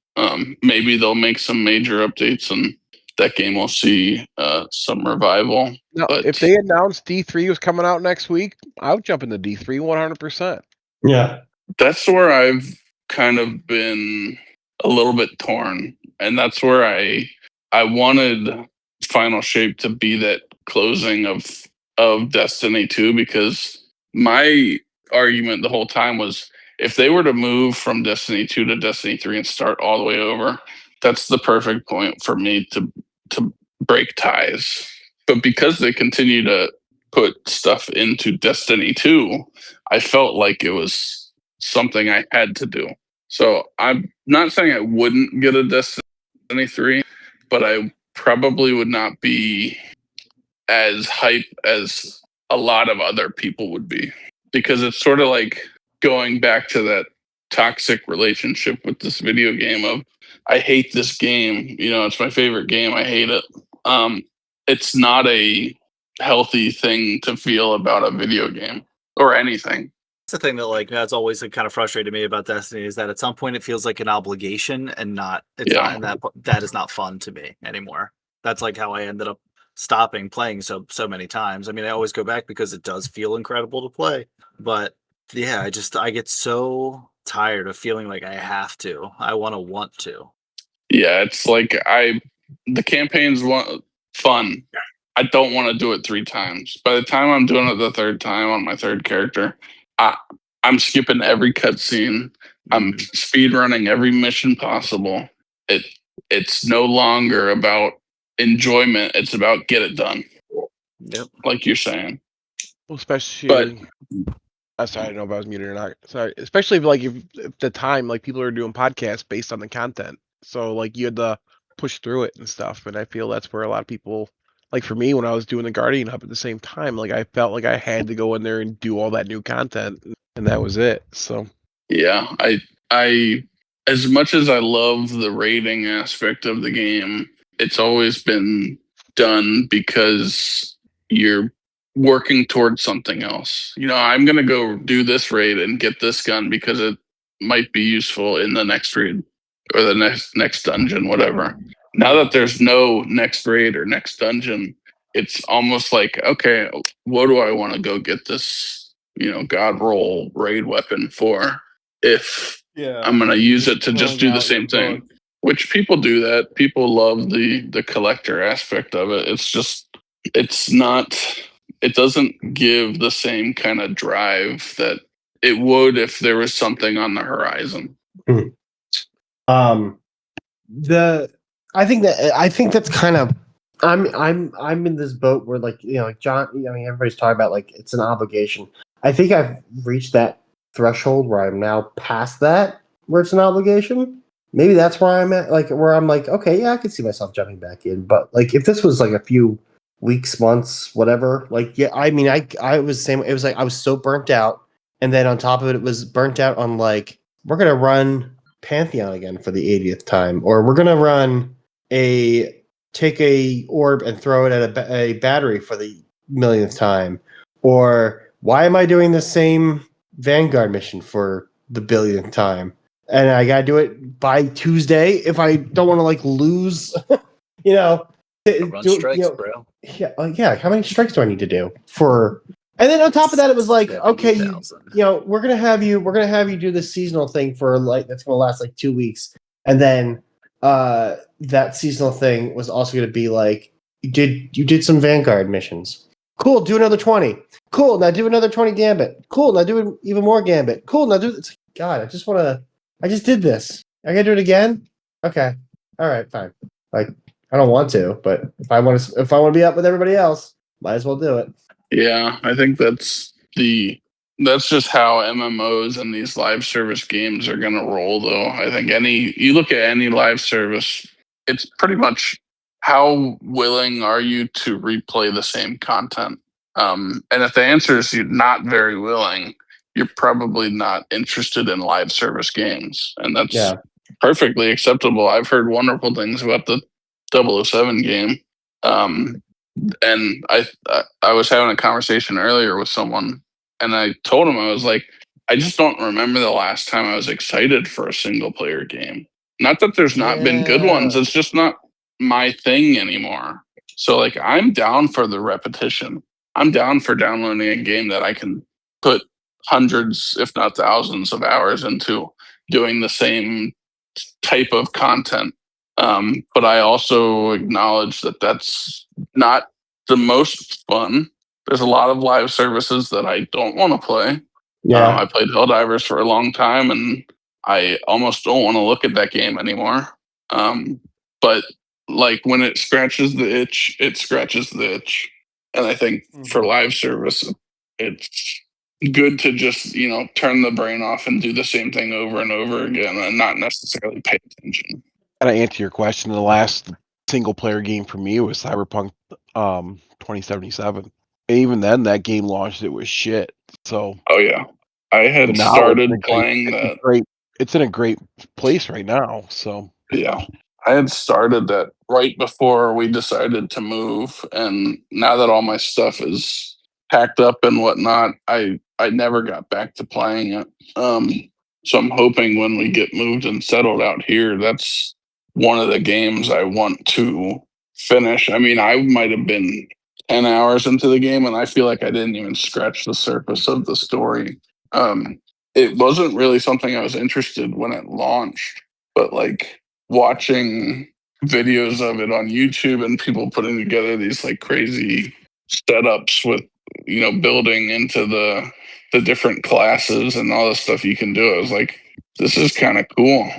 Maybe they'll make some major updates and that game will see some revival. No, but if they announced D3 was coming out next week, I would jump into D3 100%. Yeah, that's where I've kind of been a little bit torn, and that's where I wanted Final Shape to be that closing of Destiny 2, because my argument the whole time was if they were to move from Destiny 2 to Destiny 3 and start all the way over, that's the perfect point for me to break ties. But because they continue to put stuff into Destiny 2, I felt like it was something I had to do. So I'm not saying I wouldn't get a Destiny 3, but I probably would not be as hype as a lot of other people would be, because it's sort of like going back to that toxic relationship with this video game of I hate this game, you know, it's my favorite game, I hate it. It's not a healthy thing to feel about a video game or anything. That's the thing that like that's always kind of frustrated me about Destiny, is that at some point it feels like an obligation and not not, and that is not fun to me anymore. That's like how I ended up stopping playing so many times. I mean, I always go back because it does feel incredible to play, but yeah, I get so tired of feeling like I have to. I want to. Yeah, it's like the campaign's fun. I don't want to do it 3 times. By the time I'm doing it the 3rd time on my 3rd character, I'm skipping every cutscene. I'm speed running every mission possible. It's no longer about enjoyment. It's about get it done. Yep. Like you're saying. Well, especially. Sorry, I don't know if I was muted or not. Sorry. Especially if the time, like people are doing podcasts based on the content. So like you had to push through it and stuff. And I feel that's where a lot of people, like for me, when I was doing the Guardian Hub at the same time, like I felt like I had to go in there and do all that new content, and that was it. So yeah, I as much as I love the raiding aspect of the game, it's always been done because you're working towards something else. You know, I'm going to go do this raid and get this gun because it might be useful in the next raid or the next dungeon, whatever. Now that there's no next raid or next dungeon, it's almost like, okay, what do I want to go get this, you know, God roll raid weapon for if I'm going to use it to just do the same thing? Which people do that. People love the collector aspect of it. It's just, it's not, it doesn't give the same kind of drive that it would if there was something on the horizon. I think that's kind of I'm in this boat where like like John. I mean, everybody's talking about like it's an obligation. I think I've reached that threshold where I'm now past that where it's an obligation. Maybe that's where I'm at, like where I'm like, okay, yeah, I could see myself jumping back in. But like if this was like a few weeks, months, whatever, like yeah, I mean, I was saying it was like I was so burnt out, and then on top of it, it was burnt out on like we're gonna run Pantheon again for the 80th time, or we're gonna run take a orb and throw it at a battery for the millionth time, or why am I doing the same Vanguard mission for the billionth time? And I gotta do it by Tuesday if I don't want to like lose, you know. Run strikes, bro. Yeah, yeah. How many strikes do I need to do for? And then on top of that, it was like, okay, 70,000. we're gonna have you do this seasonal thing for like that's gonna last like 2 weeks, and then that seasonal thing was also gonna be like you did some Vanguard missions. Cool, do another 20. Cool, now do another 20 Gambit. Cool, now do even more Gambit. Cool, now do it's God, I just did this. I gotta do it again? Okay. All right, fine. Like I don't want to, but if I want to be up with everybody else, might as well do it. Yeah, I think that's just how MMOs and these live service games are going to roll, though. I think you look at any live service, it's pretty much how willing are you to replay the same content. And if the answer is you're not very willing, you're probably not interested in live service games, and that's perfectly acceptable. I've heard wonderful things about the 007 game. And I was having a conversation earlier with someone, and I told him, I was like, I just don't remember the last time I was excited for a single player game. Not that there's not been good ones, it's just not my thing anymore. So like I'm down for the repetition. I'm down for downloading a game that I can put hundreds, if not thousands of hours into doing the same type of content. But I also acknowledge that that's not the most fun. There's a lot of live services that I don't want to play. I played Helldivers for a long time, and I almost don't want to look at that game anymore. But like when it scratches the itch, it scratches the itch. And I think for live service, it's good to just, turn the brain off and do the same thing over and over again and not necessarily pay attention. And I answer your question, the last single player game for me was Cyberpunk 2077. And even then, that game launched, it was shit. So, oh yeah, I had started playing that. It's in a great place right now. So yeah, I had started that right before we decided to move, and now that all my stuff is packed up and whatnot, I never got back to playing it. So I'm hoping when we get moved and settled out here, that's one of the games I want to finish. I mean, I might have been 10 hours into the game, and I feel like I didn't even scratch the surface of the story. It wasn't really something I was interested when it launched, but like watching videos of it on YouTube and people putting together these like crazy setups with, building into the different classes and all the stuff you can do. I was like, this is kind of cool.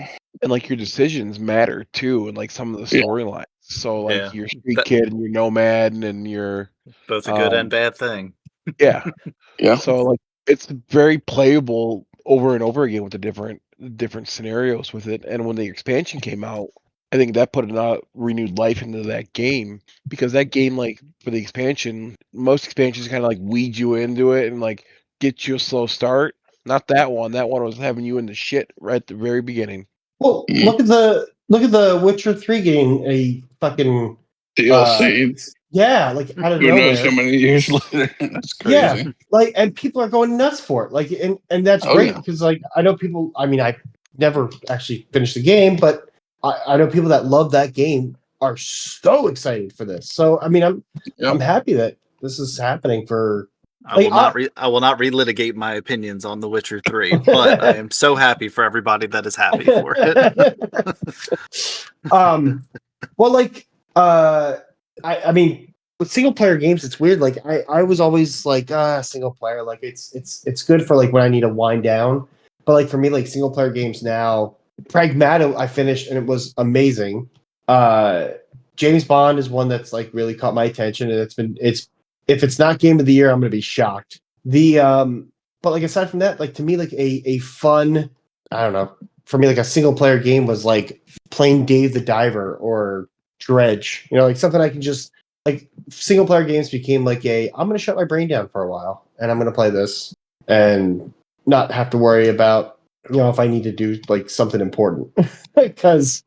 And like your decisions matter too, and like some of the storylines. So like your street kid and your nomad and your both a good and bad thing. Yeah. Yeah. So like it's very playable over and over again with the different scenarios with it. And when the expansion came out, I think that put a renewed life into that game, because that game, like for the expansion, most expansions kind of like weed you into it and like get you a slow start. Not that one. That one was having you in the shit right at the very beginning. Well, look at the Witcher 3 getting a fucking DLC. Yeah, like out of Who nowhere. knows how many years later? That's crazy. Yeah, like, and people are going nuts for it. Like, and that's great because, like, I know people. I mean, I never actually finished the game, but I know people that love that game are so excited for this. So, I mean, I'm happy that this is happening for. I will not relitigate my opinions on The Witcher 3, but I am so happy for everybody that is happy for it. Well, like, I mean, with single player games, it's weird. Like, I was always like, single player, like it's good for like when I need to wind down. But like for me, like single player games now, Pragmato I finished and it was amazing. James Bond is one that's like really caught my attention, and it's if it's not game of the year, I'm gonna be shocked. But like aside from that, like to me, like a fun, I don't know, for me like a single player game was like playing Dave the Diver or Dredge. You know, like something I can just like single player games became like I'm gonna shut my brain down for a while and I'm gonna play this and not have to worry about if I need to do like something important because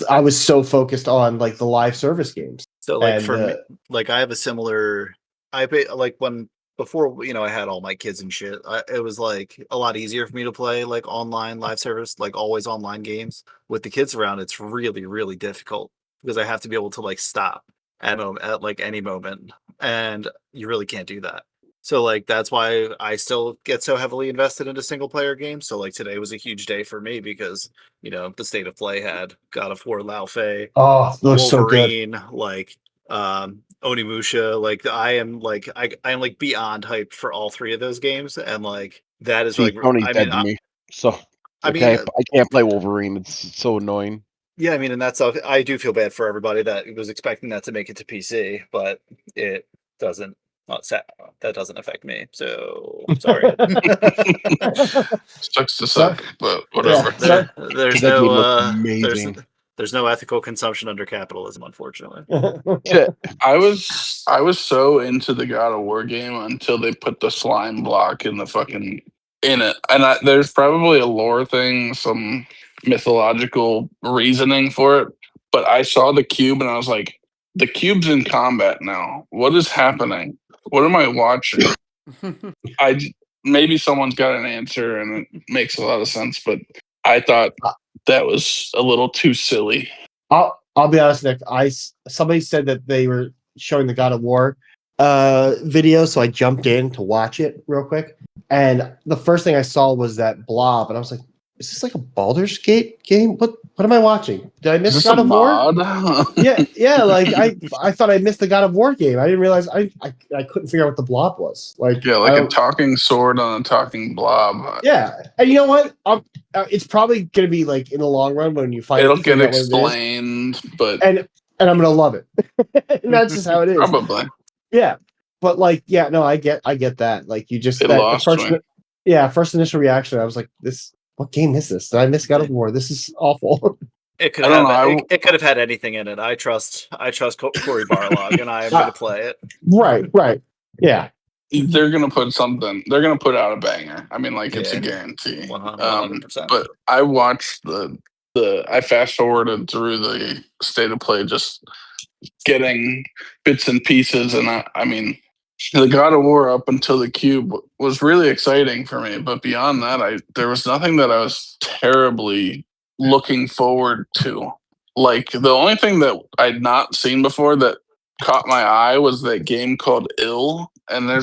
I was so focused on like the live service games. So like And, for me, like I have a similar. Like when before I had all my kids and shit. It was like a lot easier for me to play like online live service, like always online games with the kids around. It's really really difficult because I have to be able to like stop at like any moment, and you really can't do that. So like that's why I still get so heavily invested into single player games. So like today was a huge day for me because the state of play had God of War, Lao Fei, oh, it was so good. Wolverine, like Onimusha. Like I am like I am like beyond hyped for all three of those games, and like that is See, like Tony's I dead mean to me. So I mean I can't play Wolverine. It's so annoying. yeah, I mean, and that's I do feel bad for everybody that was expecting that to make it to PC, but it doesn't. That doesn't affect me. So sorry. Sucks to So- suck, but whatever. Yeah. There's That game no looks amazing. there's no ethical consumption under capitalism, unfortunately. I was so into the God of War game until they put the slime block in it, and there's probably a lore thing, some mythological reasoning for it. But I saw the cube and I was like, the cube's in combat now. What is happening? What am I watching? Maybe someone's got an answer and it makes a lot of sense, but I thought that was a little too silly. I'll be honest, Nick. Somebody said that they were showing the God of War video, so I jumped in to watch it real quick. And the first thing I saw was that blob, and I was like, "Is this like a Baldur's Gate game? What am I watching? Did I Is miss this God a of War?" mod? Yeah. Like I thought I missed the God of War game. I didn't realize I couldn't figure out what the blob was. Like Yeah, like a talking sword on a talking blob. yeah, and you know what? It's probably going to be like in the long run when you It'll get figure out what it is, explained, but and I'm going to love it. And that's just how it is. probably Yeah, but like, yeah, no, I get that. Like, you just it lost me. first initial reaction, I was like, what game is this? Did I miss God of War? This is awful. It could I don't have know, it could have had anything in it. I trust Corey Barlog, and I am going to play it. Right. Yeah. They're gonna put something. They're gonna put out a banger. I mean, like it's a guarantee. 100%. But I watched I fast forwarded through the state of play, just getting bits and pieces, and I mean, the God of War up until the cube was really exciting for me. But beyond that, there was nothing that I was terribly looking forward to. Like the only thing that I'd not seen before that caught my eye was that game called Ill, and I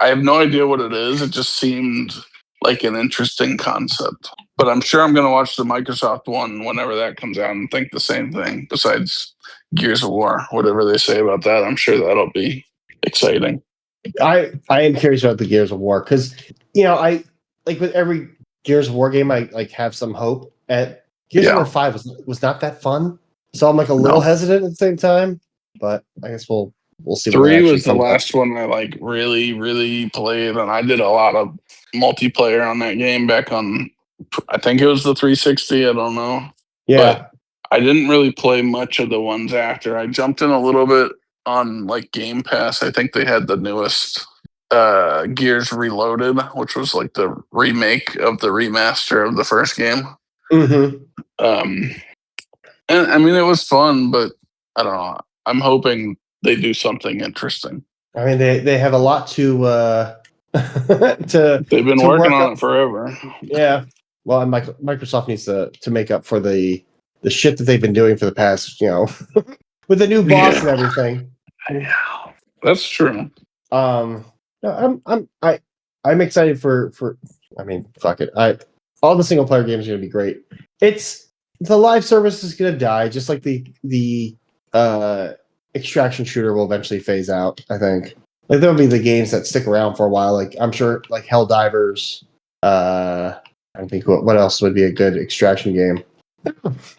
have no idea what it is. It just seemed like an interesting concept. But I'm sure I'm going to watch the Microsoft one whenever that comes out and think the same thing. Besides Gears of War, whatever they say about that, I'm sure that'll be exciting. I am curious about the Gears of War because I like with every Gears of War game I like have some hope. At Gears of War 5 was not that fun, so I'm like a little hesitant at the same time. But I guess we'll see. 3 was the last one I like really really played, and I did a lot of multiplayer on that game back on. I think it was the 360. I don't know. Yeah. But I didn't really play much of the ones after. I jumped in a little bit on like Game Pass. I think they had the newest Gears Reloaded, which was like the remake of the remaster of the first game. Mm-hmm. And I mean, it was fun, but I don't know. I'm hoping they do something interesting. I mean, they have a lot to They've been working on it forever. Yeah. Well, and Microsoft needs to make up for the shit that they've been doing for the past, with the new boss and everything. Yeah, that's true. No, I'm excited for. I mean, fuck it. All the single player games are gonna be great. It's the live service is gonna die, just like the extraction shooter will eventually phase out. I think like there'll be the games that stick around for a while. Like I'm sure like Helldivers, I think what else would be a good extraction game.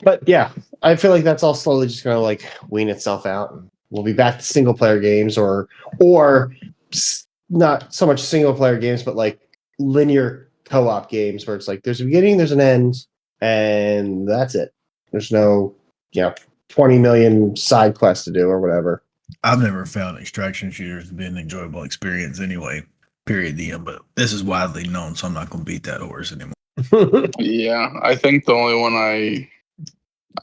But yeah, I feel like that's all slowly just going to like wean itself out. We'll be back to single player games or not so much single player games, but like linear co-op games where it's like there's a beginning, there's an end, and that's it. There's no 20 million side quests to do or whatever. I've never found extraction shooters to be an enjoyable experience anyway. Period. The end. But this is widely known, so I'm not going to beat that horse anymore. Yeah, I think the only one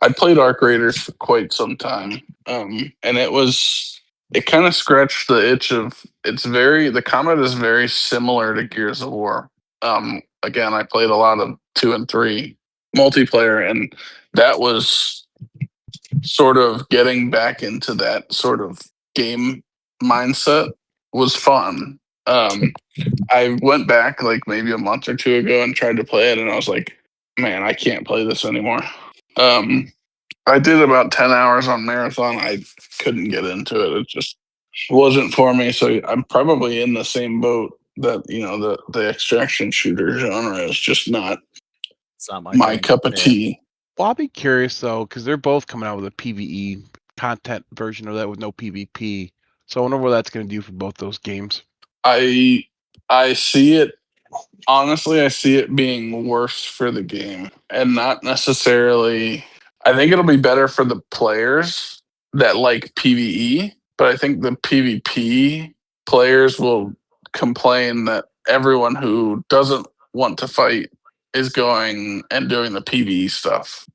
I played Arc Raiders for quite some time, and it kind of scratched the itch of the combat is very similar to Gears of War. Again, I played a lot of 2 and 3 multiplayer, and that was sort of getting back into that sort of game mindset was fun. I went back like maybe a month or two ago and tried to play it, and I was like, man, I can't play this anymore. I did about 10 hours on Marathon. I couldn't get into it. It just wasn't for me. So I'm probably in the same boat that, the extraction shooter genre is just not It's not my thing. cup of tea. Well, I'll be curious though, because they're both coming out with a PvE content version of that with no PvP. So I wonder what that's going to do for both those games. I see it. Honestly, I see it being worse for the game, and not necessarily. I think it'll be better for the players that like PvE, but I think the PvP players will complain that everyone who doesn't want to fight is going and doing the PvE stuff.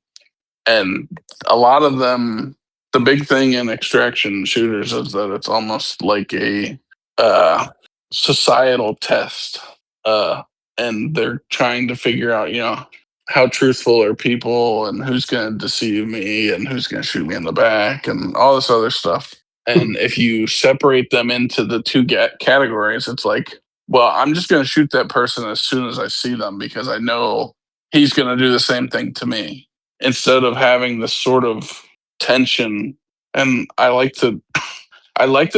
And a lot of them, the big thing in extraction shooters is that it's almost like a societal test. And they're trying to figure out, how truthful are people and who's going to deceive me and who's going to shoot me in the back and all this other stuff. And if you separate them into the two categories, it's like, well, I'm just going to shoot that person as soon as I see them because I know he's going to do the same thing to me, instead of having this sort of tension. And I like to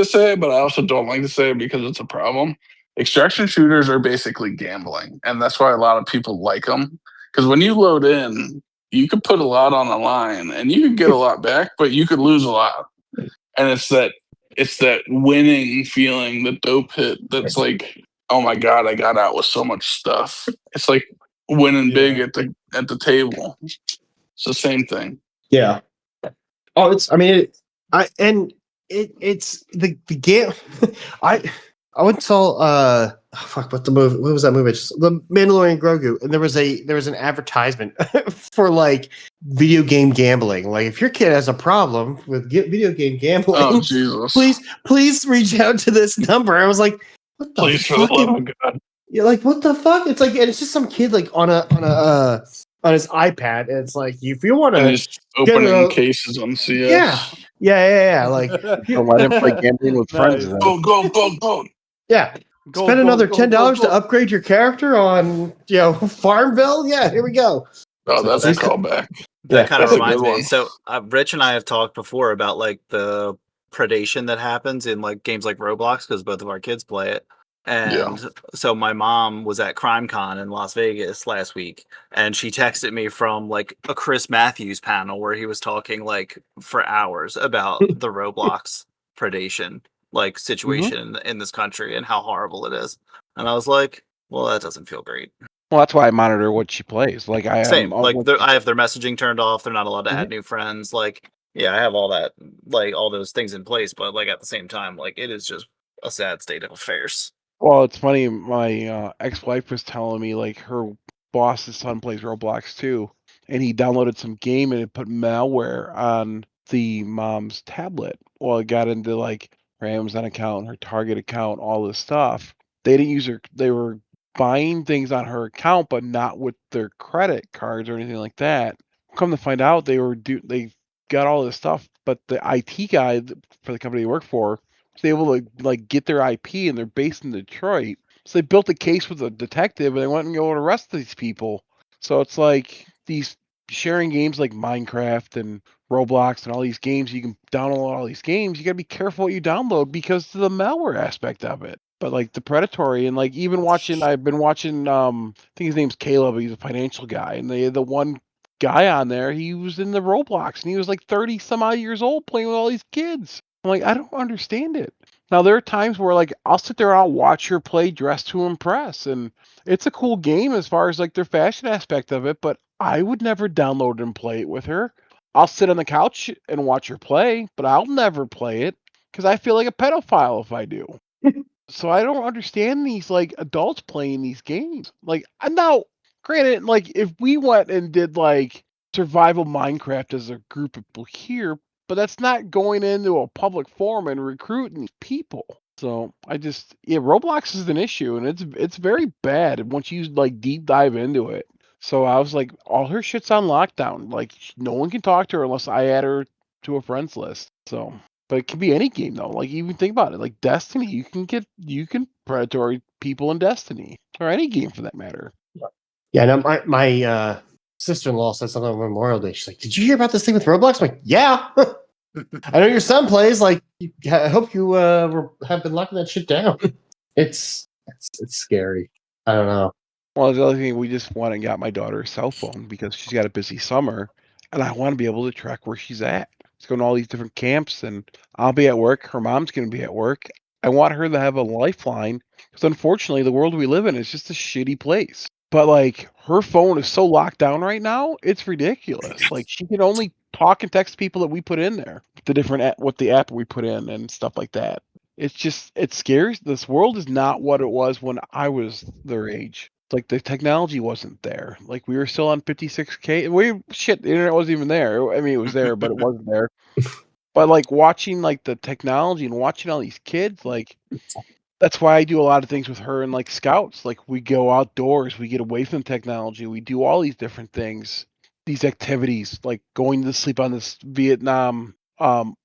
say it, but I also don't like to say it because it's a problem. Extraction shooters are basically gambling, and that's why a lot of people like them. Because when you load in, you could put a lot on the line, and you could get a lot back, but you could lose a lot. And it's that winning feeling, the dope hit. That's like, oh my god, I got out with so much stuff. It's like winning big at the table. It's the same thing. Yeah. Oh, it's the game. I went and saw what the movie? What was that movie? The Mandalorian Grogu, and there was an advertisement for like video game gambling. Like if your kid has a problem with video game gambling, oh Jesus, please reach out to this number. I was like, what the please, for the love of God. Yeah, like what the fuck? It's like, and it's just some kid like on his iPad, and it's like if you want to just opening cases on CS. Yeah. Like, Why didn't play gambling with friends? Then? Go. Yeah. Spend another $10 to upgrade your character on Farmville. Yeah, here we go. Oh, that's a callback. That kind of that's a reminds good me. one. So Rich and I have talked before about like the predation that happens in like games like Roblox because both of our kids play it. And so my mom was at CrimeCon in Las Vegas last week, and she texted me from like a Chris Matthews panel where he was talking like for hours about the Roblox predation like situation in this country and how horrible it is. And I was like, well, that doesn't feel great. Well, that's why I monitor what she plays. Like I have their messaging turned off. They're not allowed to add new friends. Like, yeah, I have all that, like all those things in place. But like at the same time, like it is just a sad state of affairs. Well, it's funny. My ex-wife was telling me like her boss's son plays Roblox too, and he downloaded some game and it put malware on the mom's tablet. Well, it got into like her Amazon account, her Target account, all this stuff. They didn't use her. They were buying things on her account, but not with their credit cards or anything like that. Come to find out, they got all this stuff, but the IT guy for the company they work for was able to like get their IP, and they're based in Detroit. So they built a case with a detective, and they went and go arrest these people. So it's like these sharing games like Minecraft and Roblox and all these games. You can download all these games. You got to be careful what you download because of the malware aspect of it. But like the predatory and like even watching, I've been watching. I think his name's Caleb. He's a financial guy, and the one guy on there, he was in the Roblox, and he was like 30 some odd years old playing with all these kids. I'm like, I don't understand it. Now there are times where like I'll sit there and I'll watch her play Dress to Impress, and it's a cool game as far as like their fashion aspect of it. But I would never download and play it with her. I'll sit on the couch and watch her play, but I'll never play it because I feel like a pedophile if I do. So I don't understand these like adults playing these games. Like now, granted, like if we went and did like survival Minecraft as a group of people here, but that's not going into a public forum and recruiting people. So Roblox is an issue, and it's very bad once you like deep dive into it. So I was like, all her shit's on lockdown. Like no one can talk to her unless I add her to a friends list. So. But it can be any game though. Like even think about it. Like Destiny, you can predatory people in Destiny or any game for that matter. Yeah, no, my sister-in-law said something on Memorial Day. She's like, "Did you hear about this thing with Roblox?" I'm like, "Yeah, I know your son plays. Like, I hope you have been locking that shit down. It's scary. I don't know." Well, the other thing, we just went and got my daughter a cell phone because she's got a busy summer, and I want to be able to track where she's at. She's going to all these different camps, and I'll be at work. Her mom's going to be at work. I want her to have a lifeline because unfortunately, the world we live in is just a shitty place. But like, her phone is so locked down right now, it's ridiculous. Like, she can only talk and text people that we put in there, what the app we put in and stuff like that. It's scary. This world is not what it was when I was their age. Like the technology wasn't there. Like we were still on 56K. The internet wasn't even there. I mean, it was there, but it wasn't there. But like watching like the technology and watching all these kids, like that's why I do a lot of things with her and like scouts. Like we go outdoors, we get away from technology, we do all these different things, these activities, like going to sleep on this Vietnam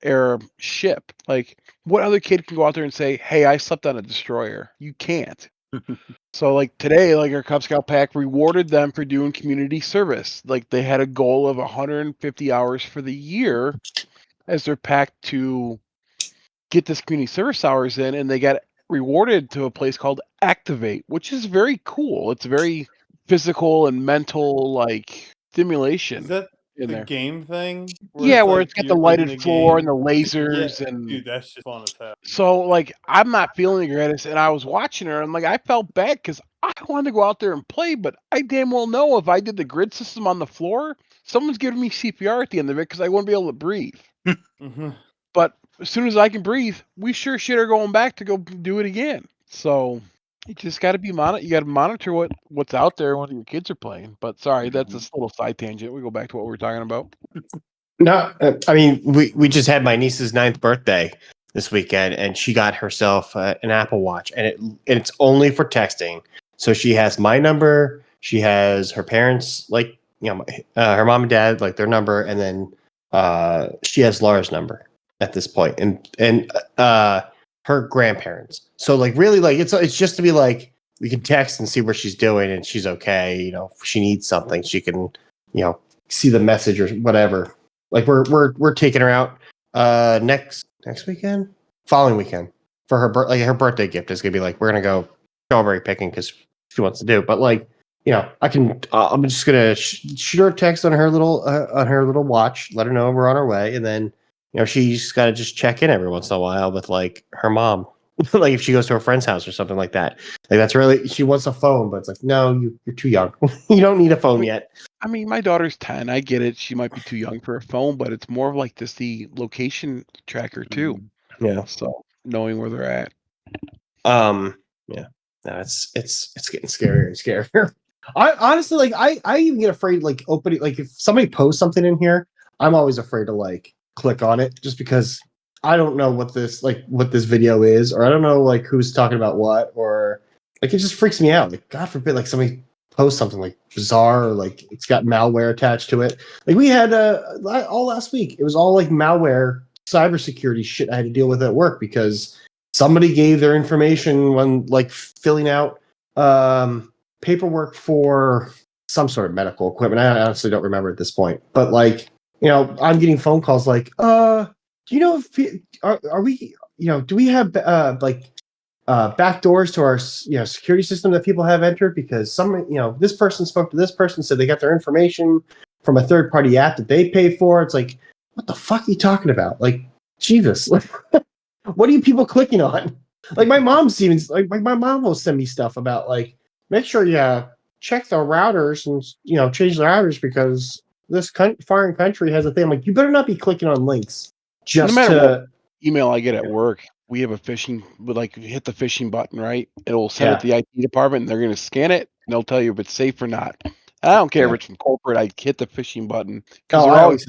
era ship. Like what other kid can go out there and say, "Hey, I slept on a destroyer"? You can't. So like today, like our Cub Scout pack rewarded them for doing community service. Like they had a goal of 150 hours for the year as their pack to get this community service hours in, and they got rewarded to a place called Activate, which is very cool. It's very physical and mental like stimulation. Is that in the there. game thing? Yeah, where like it's got the you're in lighted floor and the game? lasers Yeah, and dude, that's just fun as hell. so like I'm not feeling the greatest, and I was watching her, and like I felt bad because I wanted to go out there and play, but I damn well know if I did the grid system on the floor, someone's giving me CPR at the end of it because I wouldn't be able to breathe. Mm-hmm. But as soon as I can breathe, we sure shit are going back to go do it again. So you just got to be you got to monitor what's out there when your kids are playing. But sorry, that's a little side tangent. We go back to what we were talking about. No, I mean we just had my niece's 9th birthday this weekend, and she got herself an Apple Watch, and it's only for texting. So she has my number, she has her parents, like her mom and dad, like their number, and then she has Laura's number at this point, and her grandparents. So like really, like it's just to be like we can text and see where she's doing, and she's okay. If she needs something, she can see the message or whatever. Like we're taking her out next weekend, following weekend for her her birthday gift is gonna be like we're gonna go strawberry picking because she wants to do. But like I'm just gonna shoot her a text on her little watch, let her know we're on our way, and then she's got to just check in every once in a while with like her mom. Like if she goes to a friend's house or something like that. Like that's really, she wants a phone, but it's like, no, you're too young. You don't need a phone yet. I mean, my daughter's 10. I get it. She might be too young for a phone, but it's more of like just the location tracker too. Yeah. So knowing where they're at. Yeah. No, it's getting scarier and scarier. I honestly, like, I even get afraid, like opening, like if somebody posts something in here, I'm always afraid to like click on it just because I don't know what this video is, or I don't know like who's talking about what, or like it just freaks me out. Like God forbid, like somebody posts something like bizarre, or like it's got malware attached to it. Like we had all last week, it was all like malware, cybersecurity shit I had to deal with at work because somebody gave their information when like filling out paperwork for some sort of medical equipment. I honestly don't remember at this point, but like I'm getting phone calls like, do you know if are we, do we have like back doors to our security system that people have entered because this person spoke to this person, said they got their information from a third party app that they pay for. It's like, what the fuck are you talking about? Like, Jesus, what are you people clicking on? Like my mom's even like my mom will send me stuff about like make sure you check the routers and change the routers because this foreign country has a thing. I'm like, you better not be clicking on links just no matter to what email I get at work. We have a phishing, like you hit the phishing button, right? It'll send it to the IT department, and they're going to scan it, and they'll tell you if it's safe or not. I don't care if it's from corporate. I hit the phishing button because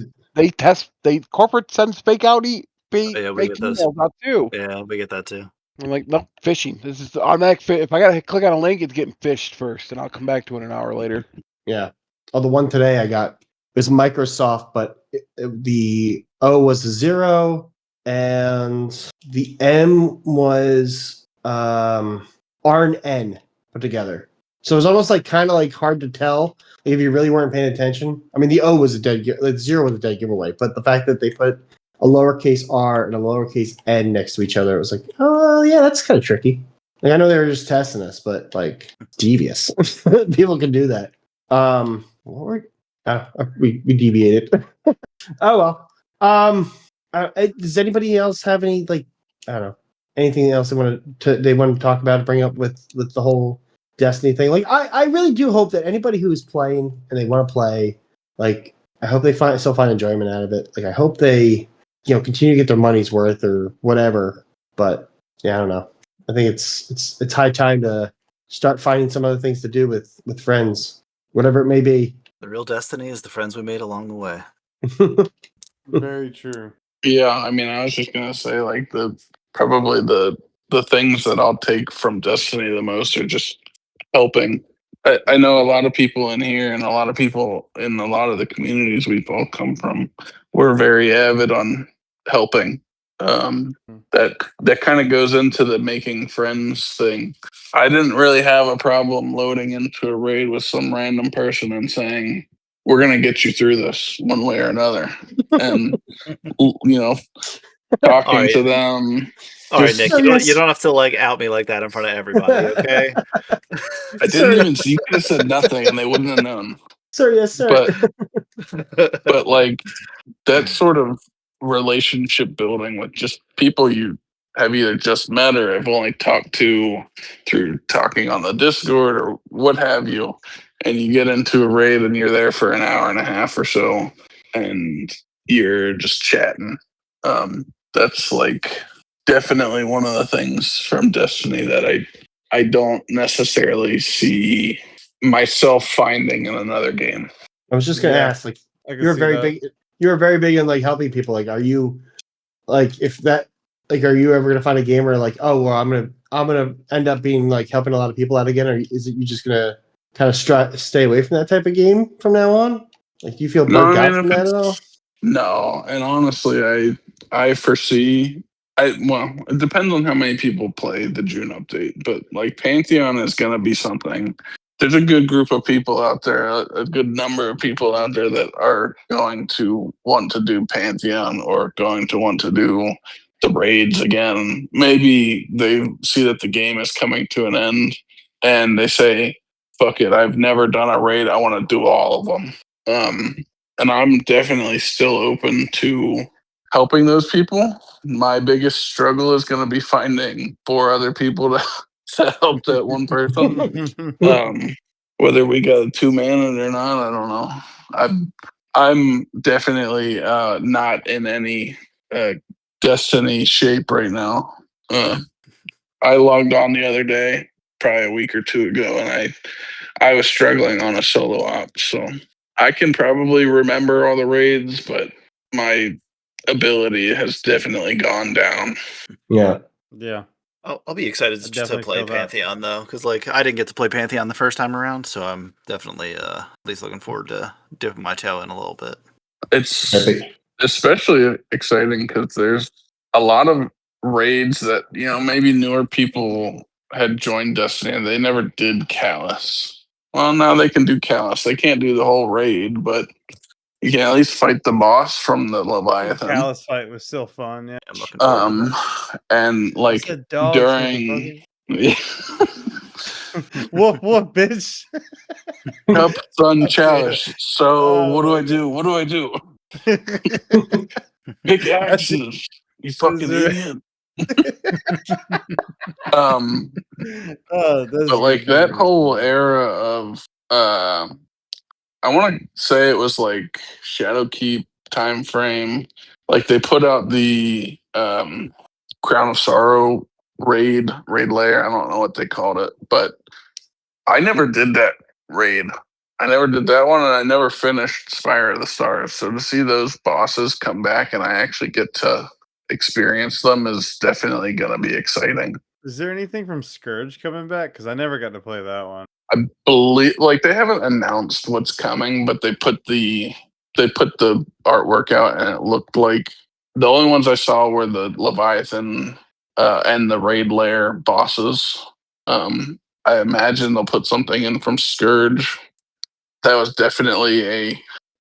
corporate sends fake fake get those. emails out too. Yeah, we get that too. I'm like, no, phishing. This is the automatic. If I gotta click on a link, it's getting phished first, and I'll come back to it an hour later. Yeah. Oh, the one today I got was Microsoft, but the O was a 0 and the M was R and N put together. So it was almost like kind of like hard to tell if you really weren't paying attention. I mean, the O was the 0 was a dead giveaway, but the fact that they put a lowercase r and a lowercase n next to each other, it was like, oh yeah, that's kind of tricky. Like, I know they were just testing us, but like devious. People can do that. We deviated. Oh well. Does anybody else have any I don't know anything else they want to talk about, bring up with the whole Destiny thing? Like I really do hope that anybody who is playing and they want to play, like I hope they still find enjoyment out of it. Like I hope they continue to get their money's worth or whatever. But yeah, I don't know. I think it's high time to start finding some other things to do with friends, whatever it may be. The real Destiny is the friends we made along the way. Very true. Yeah, I mean, I was just gonna say like probably the things that I'll take from Destiny the most are just helping. I know a lot of people in here and a lot of people in a lot of the communities we've all come from. We're very avid on helping. That kind of goes into the making friends thing. I didn't really have a problem loading into a raid with some random person and saying, we're going to get you through this one way or another. And, talking to them. All right, Nick, you don't have to out me like that in front of everybody, okay? I didn't even see. You could have said nothing and they wouldn't have known. Sir, yes, sir. But like that sort of relationship building with just people you have either just met or have only talked to through talking on the Discord or what have you, and you get into a raid and you're there for an hour and a half or so and you're just chatting. That's like definitely one of the things from Destiny that I don't necessarily see myself finding in another game. I was just gonna ask, like, you're very big in like helping people. Like, are you like are you ever gonna find a gamer like, oh well, I'm gonna end up being like helping a lot of people out again, or is it you just gonna kind of stay away from that type of game from now on? Like, do you feel burnt out from that at all? No, and honestly, I foresee. It depends on how many people play the June update, but like Pantheon is going to be something. There's a good group of people out there, a good number of people out there that are going to want to do Pantheon or going to want to do the raids again. Maybe they see that the game is coming to an end and they say, fuck it, I've never done a raid. I want to do all of them. And I'm definitely still open to helping those people. My biggest struggle is going to be finding 4 other people to help that one person. Whether we got a 2-man it or not, I don't know. I'm definitely not in any Destiny shape right now. I logged on the other day, probably a week or 2 ago, and I was struggling on a solo op, so I can probably remember all the raids, but my ability has definitely gone down. Yeah. Yeah. I'll be excited to play Pantheon, though, because I didn't get to play Pantheon the first time around, so I'm definitely at least looking forward to dipping my toe in a little bit. It's especially exciting because there's a lot of raids that, maybe newer people had joined Destiny and they never did Callus. Well, now they can do Callus. They can't do the whole raid, but you can at least fight the boss from the Leviathan. The Callus fight was still fun, yeah. I'm looking forward to that. And like during Yeah. Whoop, whoop, bitch. Cup Sun Damn. Chalice. So what do Oh, I do? What do I do? Pick That's- axes. You fucking there- idiot. Um, oh, that's but like good that memories. whole era of I want to say it was like Shadowkeep time frame. Like they put out the Crown of Sorrow raid layer. I don't know what they called it, but I never did that raid. I never did that one, and I never finished Spire of the Stars. So to see those bosses come back and I actually get to experience them is definitely going to be exciting. Is there anything from Scourge coming back? Because I never got to play that one. I believe like they haven't announced what's coming, but they put the artwork out and it looked like the only ones I saw were the Leviathan and the raid lair bosses. I imagine they'll put something in from Scourge. That was definitely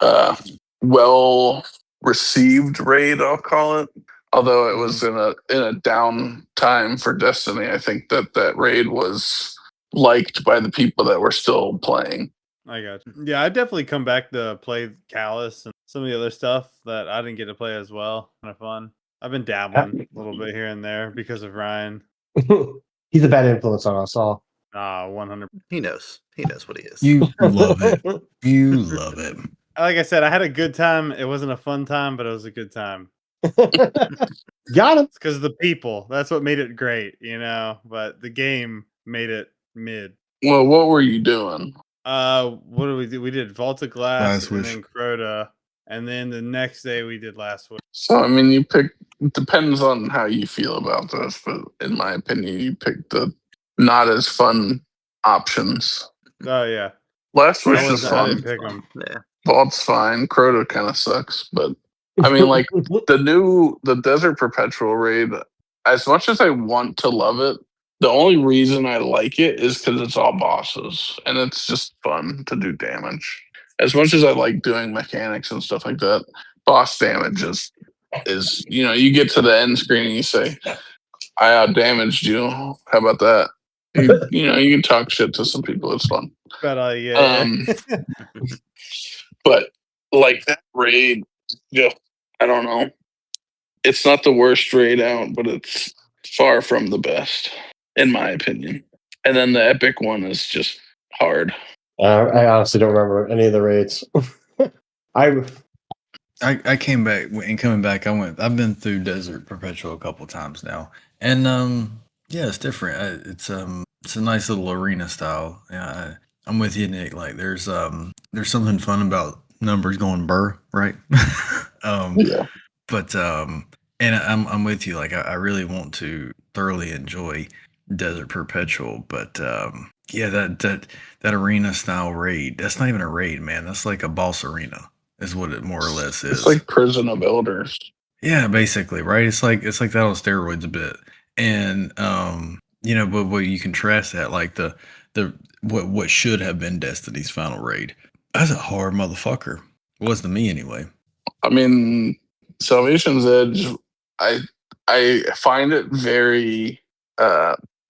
a well received raid, I'll call it. Although it was in a down time for Destiny, I think that raid was liked by the people that were still playing. I got you. Yeah, I definitely come back to play Callus and some of the other stuff that I didn't get to play as well. Kind of fun. I've been dabbling a little bit here and there because of Ryan. He's a bad influence on us all. 100. He knows. He knows what he is. You love it. You love it. Like I said, I had a good time. It wasn't a fun time, but it was a good time. Got him. It's because of the people. That's what made it great, you know. But the game made it mid. Well, what were you doing? What did we do? We did Volta Glass Last and Wish. then Crota, and then the next day we did Last Wish. So I mean, you pick. Depends on how you feel about this, but in my opinion, you picked the not as fun options. Oh yeah, Last Wish I is I fun. didn't pick them. Yeah. Vault's fine. Crota kind of sucks, but I mean, like the Desert Perpetual raid. As much as I want to love it, the only reason I like it is because it's all bosses and it's just fun to do damage. As much as I like doing mechanics and stuff like that, boss damage is you get to the end screen and you say, "I out damaged you." How about that? You can talk shit to some people. It's fun. But yeah. But like that raid, just I don't know. It's not the worst raid out, but it's far from the best, in my opinion. And then the epic one is just hard. I honestly don't remember any of the raids. I came back and coming back. I've been through Desert Perpetual a couple times now, and yeah, it's different. It's a nice little arena style. Yeah, I'm with you, Nick. Like there's something fun about numbers going burr, right? Yeah. But and I'm with you. Like I really want to thoroughly enjoy Desert Perpetual, but yeah, that arena style raid. That's not even a raid, man. That's like a boss arena. Is what it more or less is. It's like Prison of Elders. Yeah, basically, right? It's like that on steroids a bit. And but what you contrast that, like the what should have been Destiny's final raid. That's a hard motherfucker. Was to me anyway. I mean, Salvation's Edge, I find it very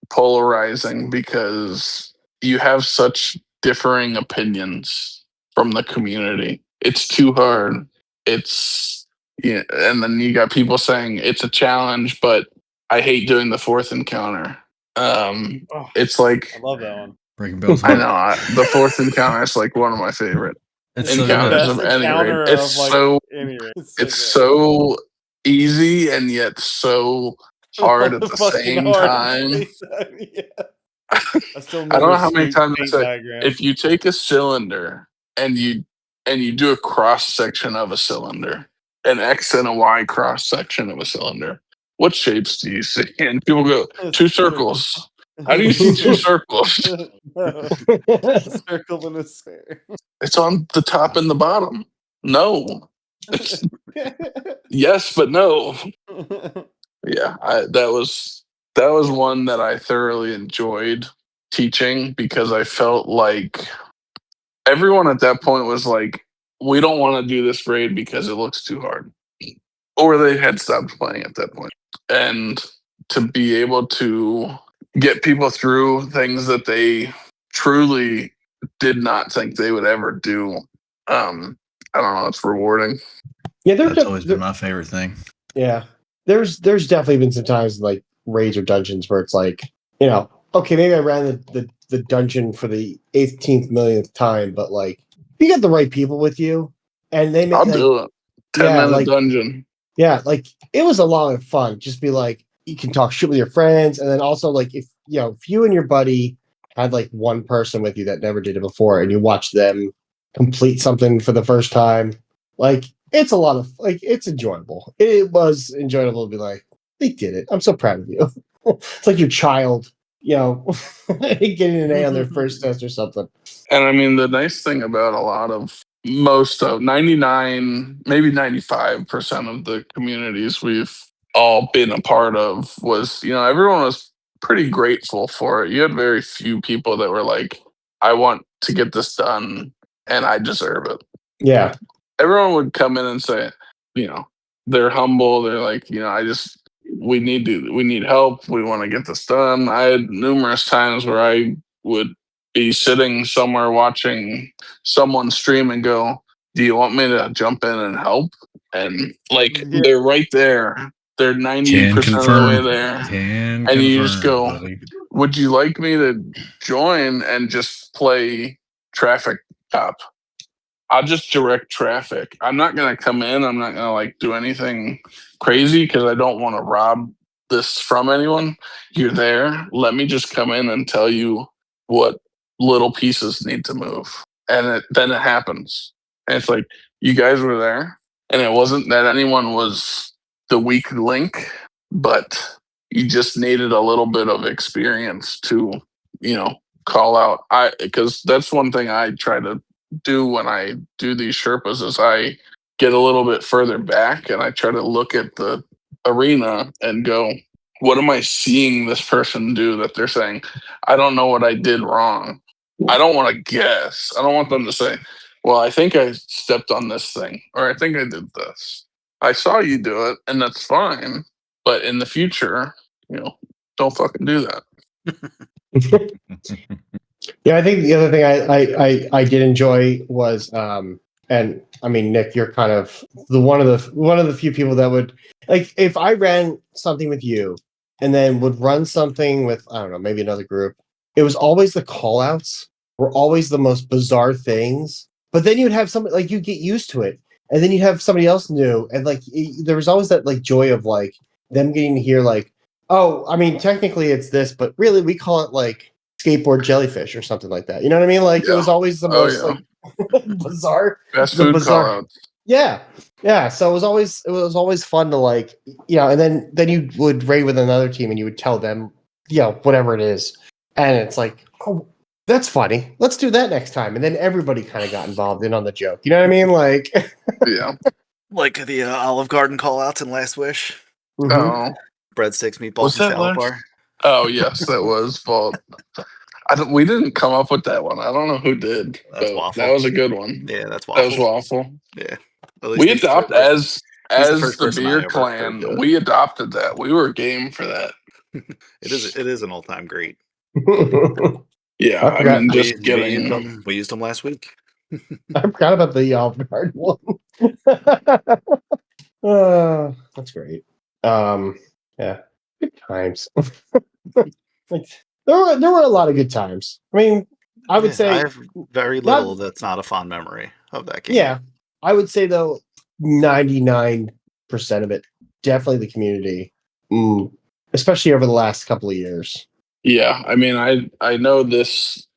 polarizing because you have such differing opinions from the community. It's too hard. And then you got people saying it's a challenge, but I hate doing the fourth encounter. It's like I love that one. Breaking Bell's I know the fourth encounter is like one of my favorite It's so encounters good. of any encounter raid. It's of, like, so any raid. It's it's good. so easy and yet so hard at the Fucking same hard. time. Yeah. I still I don't know how many sweet times I paint said diagram. if you take a cylinder and you do a cross section of a cylinder, an X and a Y cross section of a cylinder, what shapes do you see? And people go, 2 circles. How do you see 2 circles? A circle and a square. It's on the top and the bottom. No. It's yes, but no. Yeah, that was one that I thoroughly enjoyed teaching because I felt like everyone at that point was like, we don't want to do this raid because it looks too hard. Or they had stopped playing at that point. And to be able to get people through things that they truly did not think they would ever do. I don't know. It's rewarding. Yeah, That's always been my favorite thing. Yeah, there's definitely been some times like raids or dungeons where it's like, okay, maybe I ran the dungeon for the 18th millionth time, but like if you got the right people with you, and they make I'll like, do it. 10-minute dungeon. Yeah, like it was a lot of fun. Just be like, you can talk shit with your friends, and then also like if you and your buddy had like one person with you that never did it before, and you watch them complete something for the first time, like it's a lot of like it's enjoyable. It was enjoyable to be like, they did it. I'm so proud of you. It's like your child, getting an A on their first test or something. And I mean, the nice thing about most of 99, maybe 95% of the communities we've all been a part of was, everyone was pretty grateful for it. You had very few people that were like, I want to get this done and I deserve it. Yeah. Everyone would come in and say, they're humble. They're like, we need help. We want to get this done. I had numerous times where I would be sitting somewhere watching someone stream and go, do you want me to jump in and help? And like, they're right there. They're 90% of the way there. And you just go, buddy, would you like me to join and just play traffic cop? I'll just direct traffic. I'm not going to come in. I'm not going to do anything crazy because I don't want to rob this from anyone. You're there. Let me just come in and tell you what little pieces need to move. And then it happens. And it's like, you guys were there. And it wasn't that anyone was the weak link, but you just needed a little bit of experience to, call out. Because that's one thing I try to do when I do these Sherpas is I get a little bit further back and I try to look at the arena and go, what am I seeing this person do that they're saying, I don't know what I did wrong. I don't want to guess. I don't want them to say, well, I think I stepped on this thing or I think I did this. I saw you do it and that's fine. But in the future, don't fucking do that. Yeah, I think the other thing I did enjoy was, and I mean, Nick, you're kind of one of the few people that would like if I ran something with you, and then would run something with I don't know maybe another group. It was always the call outs were always the most bizarre things, but then you'd have somebody like you get used to it, and then you have somebody else new, and like there was always that like joy of like them getting to hear like, oh, I mean, technically it's this, but really we call it like skateboard jellyfish or something like that. You know what I mean? Like it was always the most like bizarre, best food call out. Yeah. So it was always fun to like, and then you would raid with another team and you would tell them, whatever it is, and it's like, oh, that's funny. Let's do that next time. And then everybody kind of got involved in on the joke. You know what I mean? Like, yeah, like the Olive Garden call outs in Last Wish. Mm-hmm. Oh, breadsticks, meatballs, and salad bar. Oh yes, that was fault. We didn't come up with that one. I don't know who did. That's Waffle. That was a good one. Yeah, that's Waffle. That was Waffle. Yeah. We adopt as the beer clan. We adopted that. We were game for that. It is an all-time great. Yeah, I mean, just getting. We used them last week. I forgot about the Olive Garden one. That's great. Yeah, good times. Like, there were a lot of good times. I mean, I would say I have very little that's not a fond memory of that game. Yeah, I would say though 99% of it definitely the community, especially over the last couple of years. Yeah, I mean, I know this.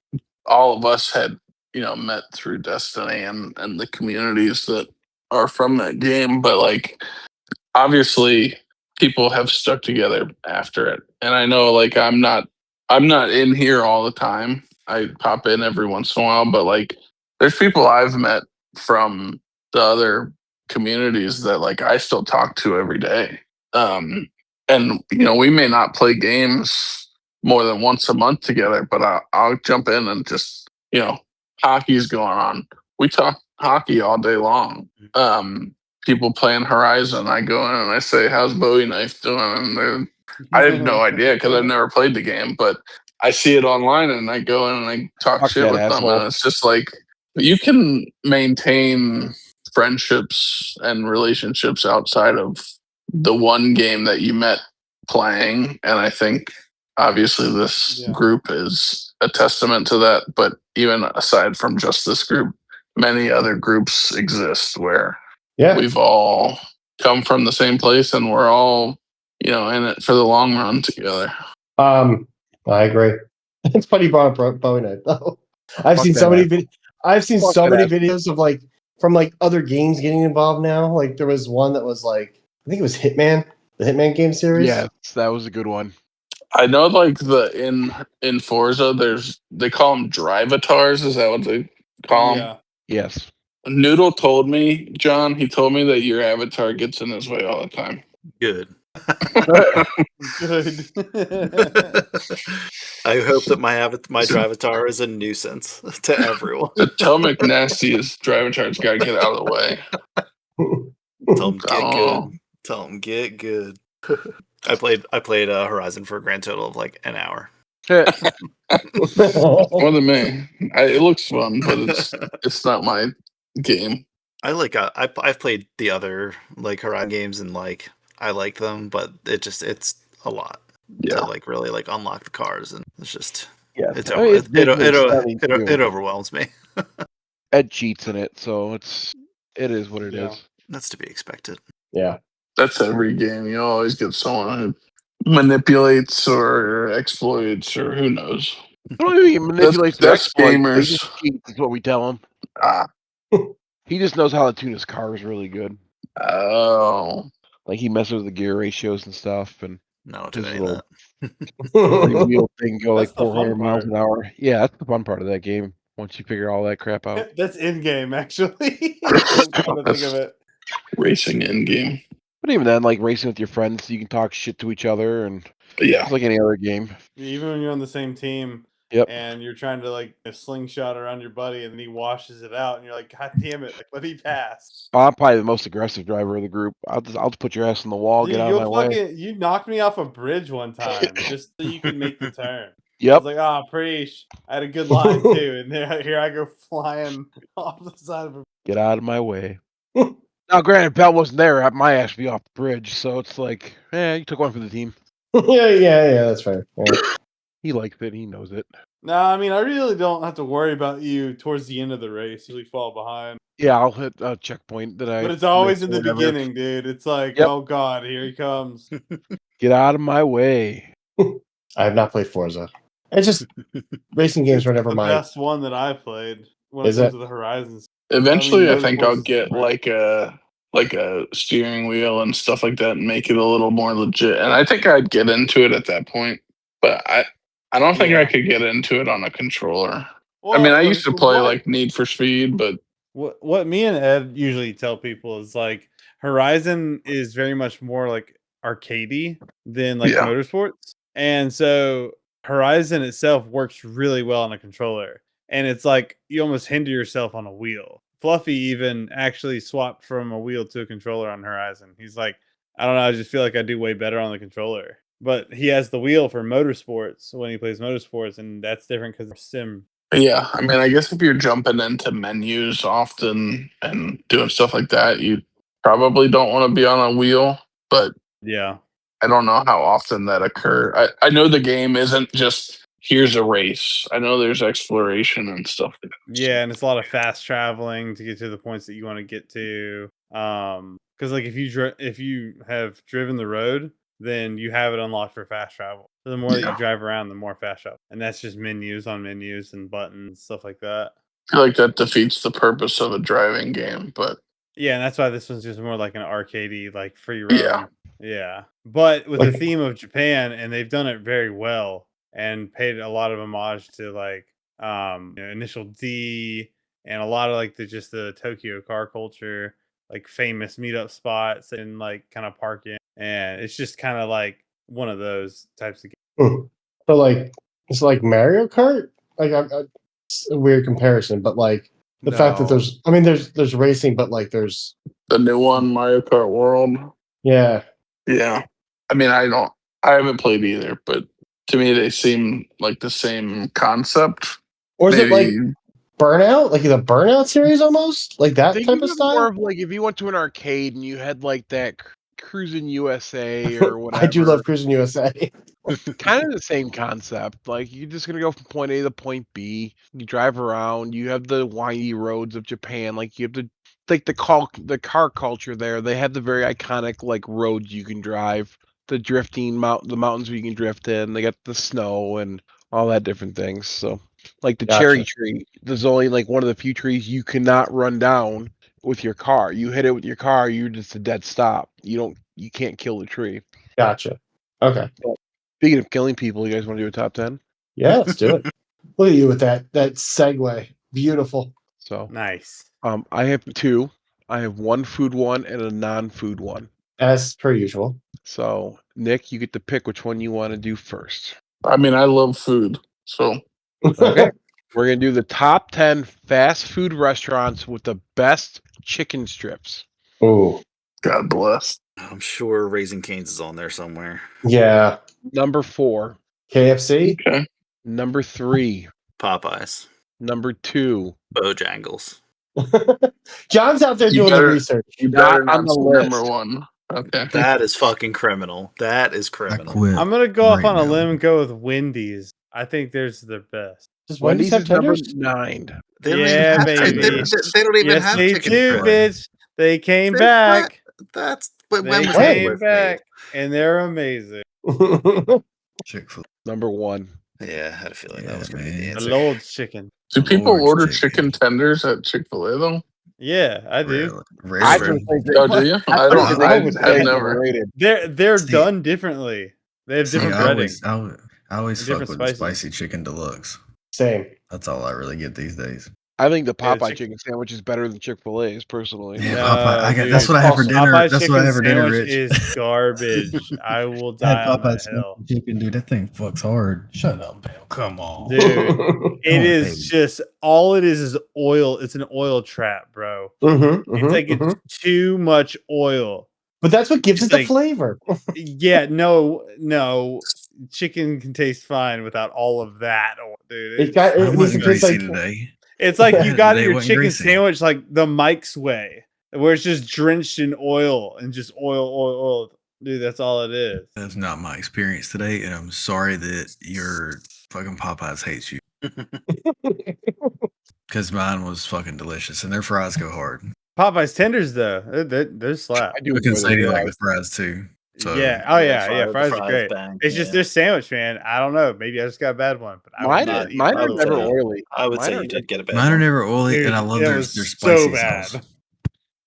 All of us had met through Destiny and the communities that are from that game, but like obviously people have stuck together after it. And I know like I'm not in here all the time. I pop in every once in a while, but like there's people I've met from the other communities that like I still talk to every day. And we may not play games more than once a month together, but I'll jump in and just, hockey's going on. We talk hockey all day long. People playing Horizon, I go in and I say, how's Bowie Knife doing? And I have no idea because I've never played the game, but I see it online and I go in and I talk Fuck shit that with them, asshole. and it's just like you can maintain friendships and relationships outside of the one game that you met playing, and I think obviously this Yeah. group is a testament to that. But even aside from just this group, many other groups exist where Yeah. we've all come from the same place and we're all in it for the long run together. I agree. It's funny you brought up Bowie Night though. I've Fuck seen that so many asshole. I've seen Fuck so that many asshole. videos of like from like other games getting involved now. Like there was one that was like I think it was Hitman, the Hitman game series. Yes, that was a good one. I know, like in Forza, they call them drivatars. Is that what they call them? Yeah. Yes. Noodle told me, John. He told me that your avatar gets in his way all the time. Good. Good. I hope that my Drivatar is a nuisance to everyone. Tell McNasty's drivatar's got to get out of the way. Tell him get Oh. good. Tell him get good. I played Horizon for a grand total of like an hour. More than me. It looks fun, but it's not my game. I've played the other like Horizon games and like I like them, but it's a lot to like really like unlock the cars, and it's just Yeah. it's I mean, it's visually stunning, too. it overwhelms me. Ed cheats in it, so it is what it Yeah. is. That's to be expected. Yeah. That's every game. You always get someone who manipulates or exploits or who knows. I don't think he manipulates or That's exploits. He gamers. just cheats is what we tell him. Ah. He just knows how to tune his cars really good. Oh. Like he messes with the gear ratios and stuff, and No, do his any of little that. free wheel thing go like That's the fun 400 miles part. an hour. Yeah, that's the fun part of that game. Once you figure all that crap out. That's in game, actually. Come to think of it. Racing in game. But even then, like racing with your friends, you can talk shit to each other, and Yeah. it's like any other game. Even when you're on the same team, Yep. and you're trying to like a slingshot around your buddy, and then he washes it out, and you're like, God damn it! Like, let me pass. I'm probably the most aggressive driver of the group. I'll just put your ass on the wall, Dude, get out of my way. you knocked me off a bridge one time just so you could make the turn. I Yep. was like, oh, preach. I had a good line too, and here I go flying off the side of a. Get out of my way. Now, granted, Bell wasn't there. My ass would be off the bridge, so it's like, you took one for the team. yeah, that's fair. Yeah. He likes it. He knows it. No, I mean, I really don't have to worry about you towards the end of the race. You usually fall behind. Yeah, I'll hit a checkpoint that I. But it's always in the missed or whatever. beginning, dude. It's like, Yep. oh god, here he comes. Get out of my way. I have not played Forza. It's just racing games were never the my best one that I played when Is it comes it? to the Horizons. Eventually, I think I'll Motorsports is get different. like a steering wheel and stuff like that and make it a little more legit. And I think I'd get into it at that point. But I don't think I could get into it on a controller. Well, I mean, I used to play what- like Need for Speed, but what me and Ed usually tell people is like Horizon is very much more like arcadey than like Yeah. motorsports. And so Horizon itself works really well on a controller. And it's like you almost hinder yourself on a wheel. Fluffy even actually swapped from a wheel to a controller on Horizon. He's like, I don't know, I just feel like I do way better on the controller. But he has the wheel for motorsports when he plays motorsports, and that's different because of sim. yeah, I mean, I guess if you're jumping into menus often and doing stuff like that, you probably don't want to be on a wheel. But Yeah. I don't know how often that occurs. I know the game isn't just here's a race. I know there's exploration and stuff like that. Yeah, and it's a lot of fast traveling to get to the points that you want to get to. Because like if you have driven the road, then you have it unlocked for fast travel. So the more that you drive around, the more fast travel, and that's just menus on menus and buttons, stuff like that. I feel like that defeats the purpose of a driving game, but Yeah, and that's why this one's just more like an arcadey, like free roam. Yeah. Yeah, but with the theme of Japan, and they've done it very well and paid a lot of homage to like Initial D and a lot of like the Tokyo car culture, like famous meetup spots and like kind of parking, and it's just kind of like one of those types of games. So like it's like Mario Kart. Like it's a weird comparison, but like the fact that there's racing, but like there's the new one, Mario Kart World. yeah. Yeah. I mean, I don't I haven't played either, but to me they seem like the same concept. Or is it like Maybe- Burnout? Like the Burnout series almost? Like that Think type of of it more style? of like if you went to an arcade and you had like that Cruising USA or whatever. I do love Cruising USA. Kind of the same concept. Like you're just gonna go from point A to point B. You drive around. You have the windy roads of Japan. Like you have the car culture there. They have the very iconic like roads you can drive. The the mountains where you can drift in. They got the snow and all that different things. So like the cherry Gotcha. tree, there's only like one of the few trees you cannot run down with your car. You hit it with your car, you're just a dead stop. You can't kill the tree. Gotcha. Okay. Speaking of killing people, you guys want to do a top 10? Yeah, let's do it. Look at you with that segue. Beautiful. So Nice. I have two. I have one food one and a non-food one. As per usual. So Nick, you get to pick which one you want to do first. I mean, I love food, so Okay. We're gonna do the top 10 fast food restaurants with the best chicken strips. Ooh. God bless. I'm sure Raising Cane's is on there somewhere. Yeah. Number 4, KFC? Okay. number 3, Popeyes, number 2. Bojangles. John's out there You doing better- the research. You Not better on not the say list. number one. Okay. That is fucking criminal. That is I criminal. quit. I'm gonna go off right on a now. limb and go with Wendy's. I think theirs is their best. Does Wendy's have Wendy's is number tenders? 9. They don't Yeah, even have baby. They don't even Yes, have they chicken do, strips. bitch. They came They- back. That's when They was that came with back, and they're amazing. Chick-fil-A. Number 1. me? Yeah, I had a feeling that was going to be the Yeah, The answer. Lord's chicken. Do people Lord's order chicken. chicken tenders at Chick-fil-A though? Yeah, I do. Rarely. I Rarely. just think Oh, do you? I think don't. they I would have say never. overrated. They're See- done differently. They have See, different I always, breading. I always fuck Different with the spices. spicy chicken deluxe. Same. That's all I really get these days. I think the Yeah, the Popeye chicken- chicken sandwich is better than Chick-fil-A's personally. Yeah, No, Popeye. dude. That's what I have for dinner. Popeye's That's what I chicken have for dinner, sandwich Rich. is garbage. I will I had die on that Popeye's hill. chicken, dude. That thing fucks hard. Shut up, man. Come on. Dude, it on, is baby. just all it is oil. It's an oil trap, bro. It's like it's too much oil. But that's what gives It's it the like- flavor. Yeah, no. Chicken can taste fine without all of that oil, dude. It got- I it wasn't needs to greasy taste like- today. It's like you got They your wasn't chicken greasy. sandwich like the Mike's way, where it's just drenched in oil and just oil. Dude, that's all it is. That's not my experience today, and I'm sorry that your fucking Popeyes hates you. Because mine was fucking delicious, and their fries go hard. Popeye's tenders though, they're slap. I do I can enjoy say the they like fries. the fries too. So Yeah. Oh yeah. Fries are great. bang. It's just Yeah. their sandwich, man. I don't know. Maybe I just got a bad one, but I would Mine, not eat mine I are would never say- oily. I would say Mine you did get a bad mine are one. never oily, Dude, and I love it their was spicy sauce.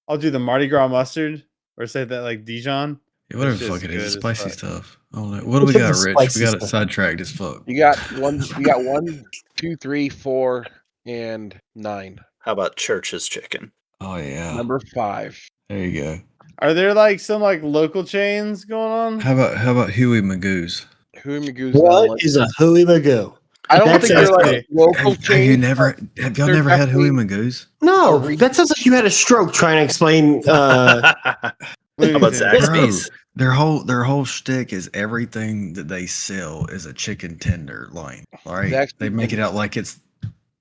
I'll do the Mardi Gras mustard or say that like Dijon. Yeah, whatever It's the just fuck it good is, as spicy fuck. stuff. I don't know. What do we The got, Rich? spicy We got it stuff. sidetracked as fuck. You got 1, 2, 3, 4, and 9. How about Church's chicken? Oh yeah, Number 5. there you go. Are there like some like local chains going on? How about Huey Magoo's? Huey Magoo's. What is a hooey magoo? I don't That's think they're like actually- local Have you chains. never? Have y'all they're never had Huey definitely- Magoo's? No, Re- that sounds like you had a stroke trying to explain. How about Zaxby's? Their whole shtick is everything that they sell is a chicken tender line. All right, Zaxby's they make it out like it's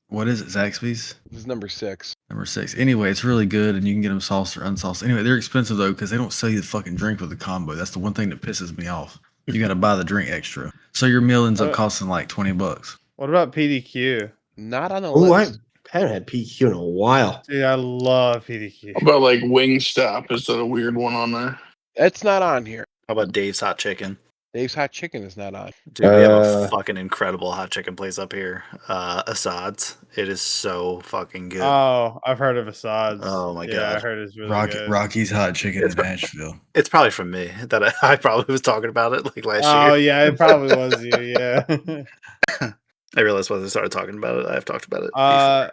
what is it? Zaxby's This is number 6. number 6. Anyway, it's really good, and you can get them sauced or unsauced. Anyway, they're expensive though because they don't sell you the fucking drink with the combo. That's the one thing that pisses me off. You got to buy the drink extra, so your meal ends up costing like $20. What about PDQ? Not on the Oh, I list. haven't had PQ in a while. Dude, I love PDQ. How about like Wingstop? Is that a weird one on there? It's not on here. How about Dave's Hot Chicken? Dave's Hot Chicken is not on. Dude, we have Uh, a fucking incredible hot chicken place up here. Assad's. It is so fucking good. Oh, I've heard of Assad's. Oh my I God. heard it's really good. Rocky's Hot Chicken It's in Nashville. It's probably from me that I probably was talking about it like last Oh year. yeah, it probably was you. Yeah. I realized once I started talking about it, I've talked about it.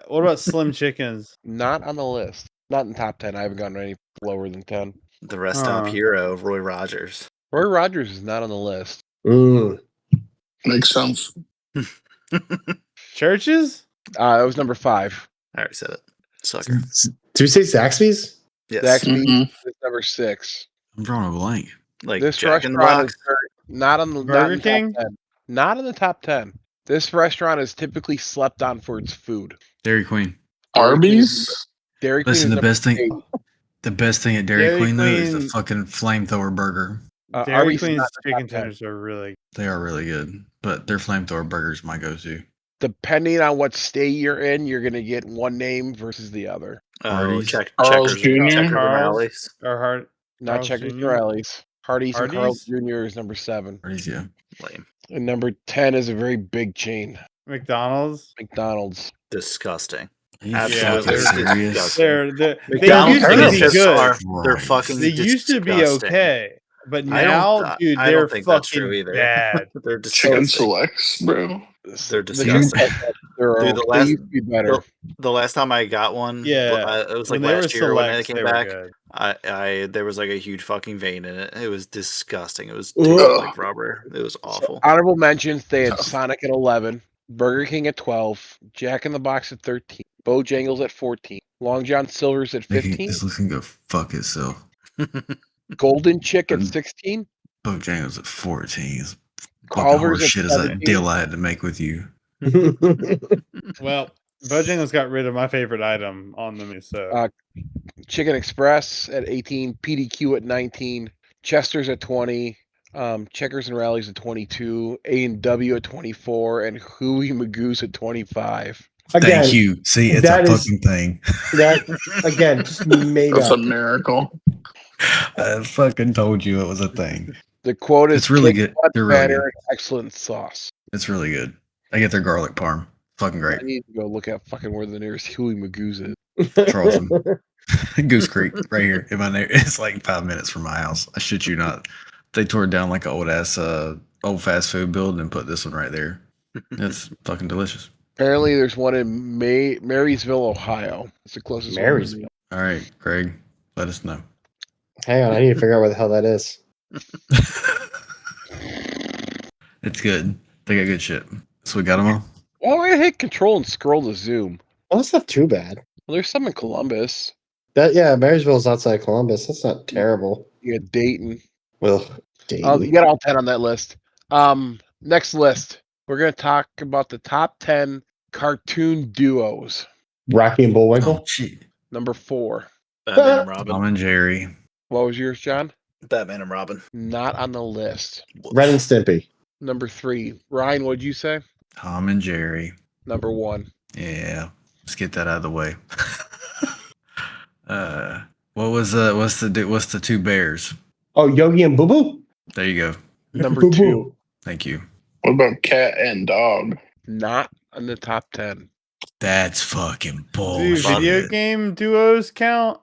What about Slim Chickens? Not on the list. Not in top 10. I haven't gotten any lower than 10. The rest stop Huh. hero, Roy Rogers. Roy Rogers is not on the list. Makes sense. Churches? That was number 5. I already said it. Sucker. Did we say Yes. Zaxby's Mhm. is number 6. I'm drawing a blank. Like This Jack in the restaurant Box. is Not on the Burger not King? In the top 10. Not in the top 10. This restaurant is typically slept on for its food. Dairy Queen. Arby's. Dairy Queen Listen, is the best number thing, the best thing at Dairy Queen though is the Queen- fucking flamethrower burger. Dairy Arby's is Queen's not in the chicken top 10. tenders are really. They are really good, but their flamethrower burger is my go-to. Depending on what state you're in, you're going to get one name versus the other. Hardee's. Carl's Checkers, Jr. Checkers and Carl's? Rallies. Or hard. Not Carl's Checkers Jr.? and Rallies. Hardee's and Carl's Hardee's? Jr. is number 7. Hardee's, yeah. Lame. And number 10 is a very big chain, McDonald's. McDonald's. Disgusting. Are you Absolutely fucking serious? disgusting. They McDonald's used to be chips good. they're Right. fucking They used to be disgusting. okay, but I now, don't- dude, I they're don't think that's true fucking either. bad. They're Chicken disgusting. selects, bro. They're The disgusting. They're Dude, the okay. last- They used to be better. The last time I got one, Yeah, it was like when they were last year when they selects, came they were back. good. I there was like a huge fucking vein in it. It was disgusting. It was Ugh. tasted like rubber. It was So, awful. honorable mentions, they had Sonic at 11, Burger King at 12, Jack in the Box at 13, Bojangles at 14, Long John Silver's at 15, This looks gonna go fuck itself. Golden Chick at 16, Bojangles at 14. Fucking Culver's horse at shit is that 17. deal I had to make with you. Well, Bojangles got rid of my favorite item on the menu, so Chicken Express at 18, PDQ at 19, Chester's at 20, Checkers and Rallies at 22, A&W at 24, and Huey Magoo's at 25. Again, Thank you. See, it's that a is- fucking thing. that again, just made That's a up. miracle. I fucking told you it was a thing. The quote is It's really "Kick good. butt, They're really batter, good. and excellent sauce." It's really good. I get their garlic parm. Fucking I great. need to go look at fucking where the nearest Huey Magoo's is. Charleston. Goose Creek, right here. In my it's like 5 minutes from my house. I shit you not. They tore down like an old ass old fast food building and put this one right there. It's fucking delicious. Apparently, there's one in Marysville, Ohio. It's the closest one. Marysville. All right, Greg, let us know. Hang on, I need to figure out where the hell that is. It's good. They got good shit. So we got them all. Oh, I hit Control and scroll to zoom. Well, that's not too bad. Well, there's some in Columbus. Marysville's outside Columbus. That's not terrible. You got Dayton. Well, Dayton. Oh, you got all 10 on that list. Next list. We're going to talk about the top 10 cartoon duos. Rocky and Bullwinkle. Oh, shit. Number 4. Batman and Robin. Tom and Jerry. What was yours, John? Batman and Robin. Not on the list. Ren and Stimpy. Number 3. Ryan, what'd you say? Tom and Jerry. Number 1. Yeah. Let's get that out of the way. What's the two bears? Oh, Yogi and Boo Boo. There you go. Number Boo 2. Boo. Thank you. What about cat and dog? Not on the top 10. That's fucking do bullshit. video game duos count?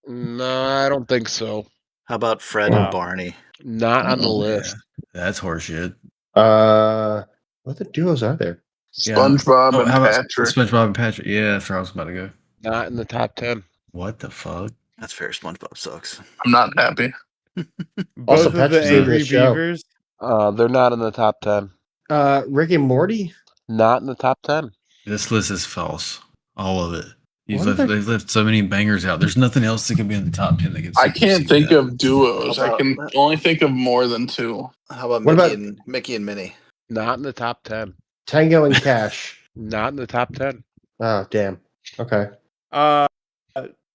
No, I don't think so. How about Fred Wow. and Barney? Not on the Oh, list. yeah. That's horseshit. What the duos are there? Yeah. SpongeBob Oh, and how about Patrick. SpongeBob and Patrick? Yeah, that's where I was about to go. Not in the top 10. What the fuck? That's fair. SpongeBob sucks. I'm not happy. Both of the Patrick's in Angry this show. Beavers. They're not in the top 10. Rick and Morty. Not in the top 10. This list is false. All of it. What? They've left so many bangers out. There's nothing else that could be in the top 10 that gets. I can't think of duos. How I about can that? only think of more than 2. How about What Mickey about- and Mickey and Minnie? Not in the top 10. Tango and Cash. Not in the top 10. Oh, damn. Okay.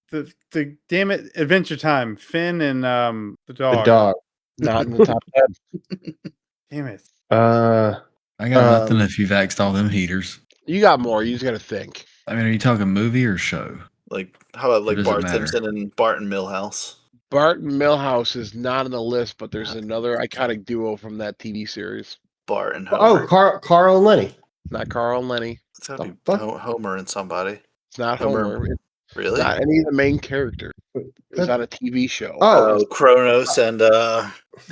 The damn it, Adventure Time. Finn and the dog. The dog. Not in the top 10. Damn it. I got nothing if you've axed all them heaters. You got more. You just got to think. I mean, are you talking movie or show? Like how about like does it Bart matter? Simpson and Bart and Millhouse? Bart and Millhouse is not on the list, but there's another iconic duo from that TV series. Bart and Oh, Homer. Carl and Lenny. Not Carl and Lenny. It's gotta the be fuck? Homer and somebody. It's not Homer. Homer. It's Really? not any of the main characters. It was on a TV show. Oh, Kronos and the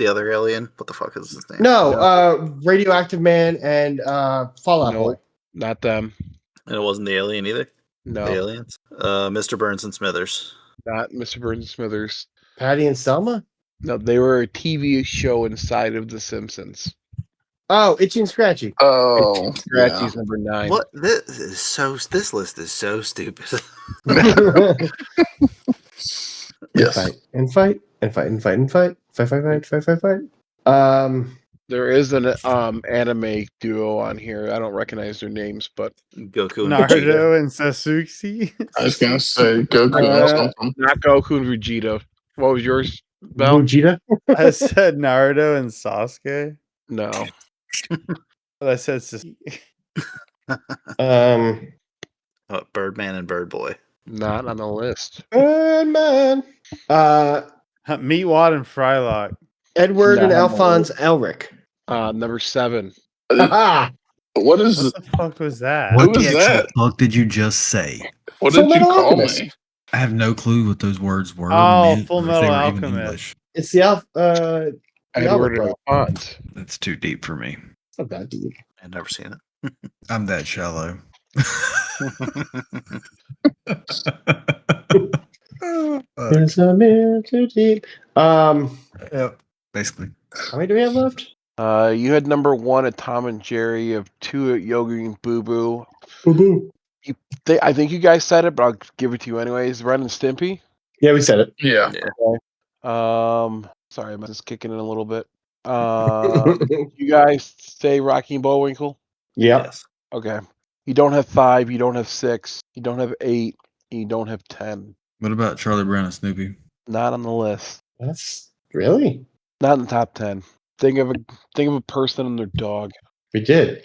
other alien. What the fuck is his name? no. Radioactive Man and Fallout No. Boy. Not them. And it wasn't the alien either. No. The aliens. Mr. Burns and Smithers. Not Mr. Burns and Smithers. Patty and Selma. No, they were a TV show inside of The Simpsons. Oh, Itchy and Scratchy. Oh, Scratchy's number 9. What? This list is so stupid. yes. Fight and fight and fight and fight and fight. Fight, fight, fight, fight, fight, fight. There is an anime duo on here. I don't recognize their names, but Goku and Vegeta. Naruto and Sasuke. I was gonna say Goku or Uh, something. not Goku and Vegeta. What was yours, Bell? Vegeta. I said Naruto and Sasuke. No. But I said Sasuke. Birdman and Bird Boy. Not on the list. Man. Meatwad and Frylock. Edward and No. Alphonse Elric. Number 7. Ah, What is What the fuck was that? What Who the was actual that? fuck did you just say? What did you Fullmetal call Alchemist. me? I have no clue what those words were. Oh, meant, Full or if Metal they were even Alchemist. English. it's the Edward and brother. Alphonse. That's too deep for me. It's not bad, dude. I've never seen it. I'm that shallow. There's a mirror too deep. Yep, basically. How many do we have left? You had number 1 at Tom and Jerry, of 2 at Yogi and Boo Boo. Boo boo. I think you guys said it, but I'll give it to you anyways. Ren and Stimpy. Yeah, we said it. Yeah. Sorry, I'm just kicking in a little bit. You guys say Rocky and Bullwinkle? Yep. Yes. Okay. You don't have 5, you don't have 6, you don't have 8, and you don't have 10. What about Charlie Brown and Snoopy? Not on the list. That's really. Not in the top 10. Think of a person and their dog. We did.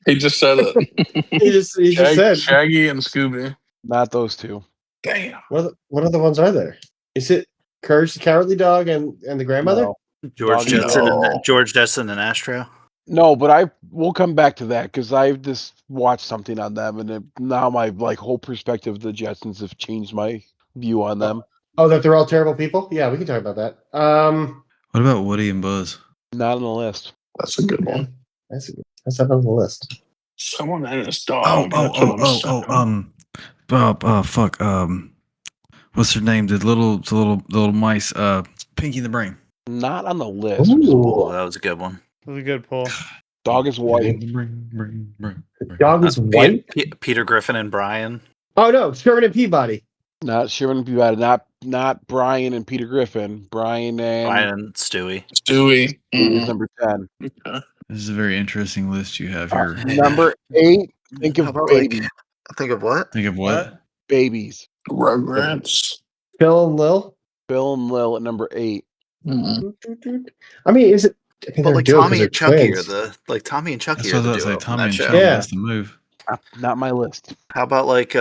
He just said it. he just said. Shaggy and Scooby. Not those 2. Damn. What other ones are there? Is it Courage the Cowardly Dog and the grandmother? No. George Doggy Jetson, Dog. and George Jetson and Astro. No, but we'll come back to that because I just watched something on them, and now my whole perspective of the Jetsons have changed my view on them. Oh, that they're all terrible people? Yeah, we can talk about that. What about Woody and Buzz? Not on the list. That's a good one. That's up on the list. Someone and his dog. That's what I'm saying. Fuck. What's her name? The little mice. Pinky the Brain. Not on the list. Oh, that was a good one. That was a good pull. Dog is white. Dog is white? Peter Griffin and Brian. Oh, no. Sherman and Peabody. Not Sherman Peabody. Not Brian and Peter Griffin. Brian and Stewie. Stewie. is number 10. Okay. This is a very interesting list you have here. Number 8. Think How of about, babies. Think of what? Think of what? Babies. Rugrats. Phil and Lil. Bill and Lil at number 8. Mm-mm. I mean, is it? I think But they're like duo 'cause Tommy they're and Chucky twins. Tommy and Chucky That's are what I the was duo about to say. on Tommy that and show. Chucky. Yeah. That's the move. Not my list. How about like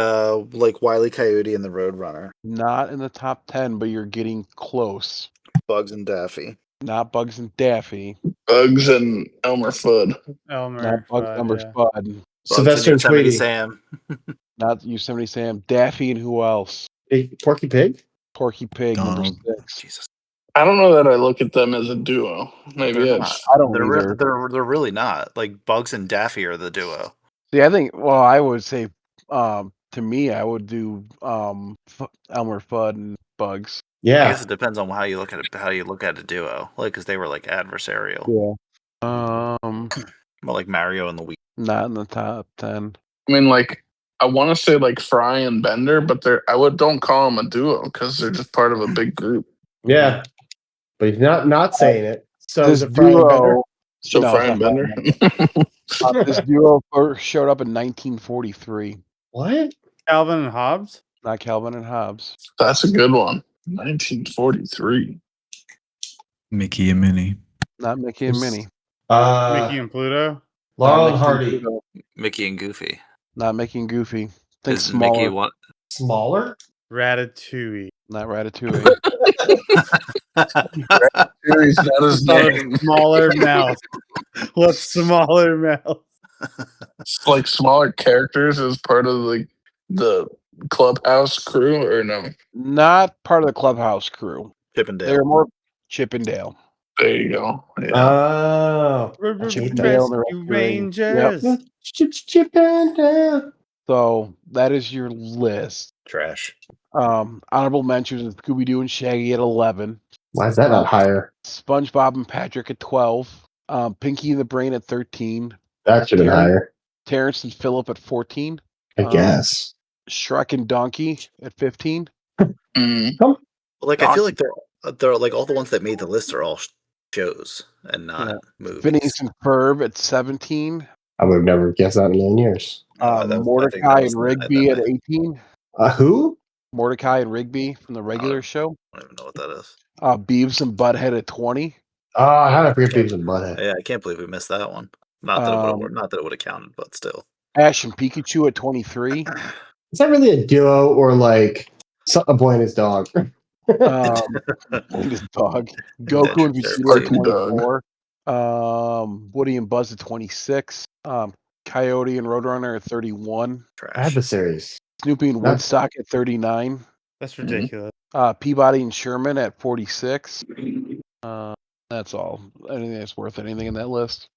Wile E. Coyote and the Roadrunner? Not in the top 10, but you're getting close. Bugs and Daffy. Not Bugs and Daffy. Bugs and Elmer Fudd. Elmer. Not Bugs, Fudd, Elmer yeah. Fudd. Bugs Sylvester and Yosemite Tweety. Sam. Not Yosemite Sam. Daffy and who else? Porky Pig? Porky Pig, number Donald. 6. Jesus. I don't know that I look at them as a duo. Maybe They're it's I don't They're, either. they're really not. Like Bugs and Daffy are the duo. See, I think, I would say, to me, I would do Elmer Fudd and Bugs. I Yeah. guess it depends on how you look at it. How you look at a duo, like because they were like adversarial. Yeah. Well, like Mario and Luigi. Not in the top 10. I mean, like, I want to say like Fry and Bender, but don't call them a duo because they're just part of a big group. Yeah. But he's not saying it. So This is it Brian Bender? duo, So No, Fry it's and not Bender. this duo first showed up in 1943. What? Calvin and Hobbes. Not Calvin and Hobbes. That's a good one. 1943. Mickey and Minnie. Not Mickey and Minnie. Mickey and Pluto. Laurel Not and Mickey Hardy. Pluto. Mickey and Goofy. Not Mickey and Goofy. Think Is smaller. Mickey one? Smaller? Ratatouille. Not Ratatouille. He's not his name. Smaller mouth. What smaller mouth? It's like smaller characters as part of like the clubhouse crew, or no? Not part of the Clubhouse crew. Chippendale. They're more Chippendale. There you go. Yeah. Oh. Chippendale and the Rescue Rescuing. Rangers. Yep. Chip and down. So that is your list. Trash. Honorable mentions of Scooby Doo and Shaggy at 11. Why is that not higher? SpongeBob and Patrick at 12. Pinky and the Brain at 13. That should have been higher. Terrence and Phillip at 14. I guess. Shrek and Donkey at 15. Mm. Like I feel like they're like all the ones that made the list are all shows and not movies. Phineas and Ferb at 17. I would have never guessed that in a million years. I think Mordecai that was and the night Rigby that at 18. Who? Mordecai and Rigby from the regular show. I don't even know what that is. Beavis and Butthead at 20. How did I forget Beavis and Butthead? Yeah, I can't believe we missed that one. Not that it would have counted, but still. Ash and Pikachu at 23. Is that really a duo or like a boy and his dog? His dog. Goku and Vegeta at 24. Woody and Buzz at 26. Coyote and Roadrunner at 31. Trash. I had the series. Snoopy and Woodstock at 39. That's ridiculous. Peabody and Sherman at 46. That's all. Anything that's worth anything in that list.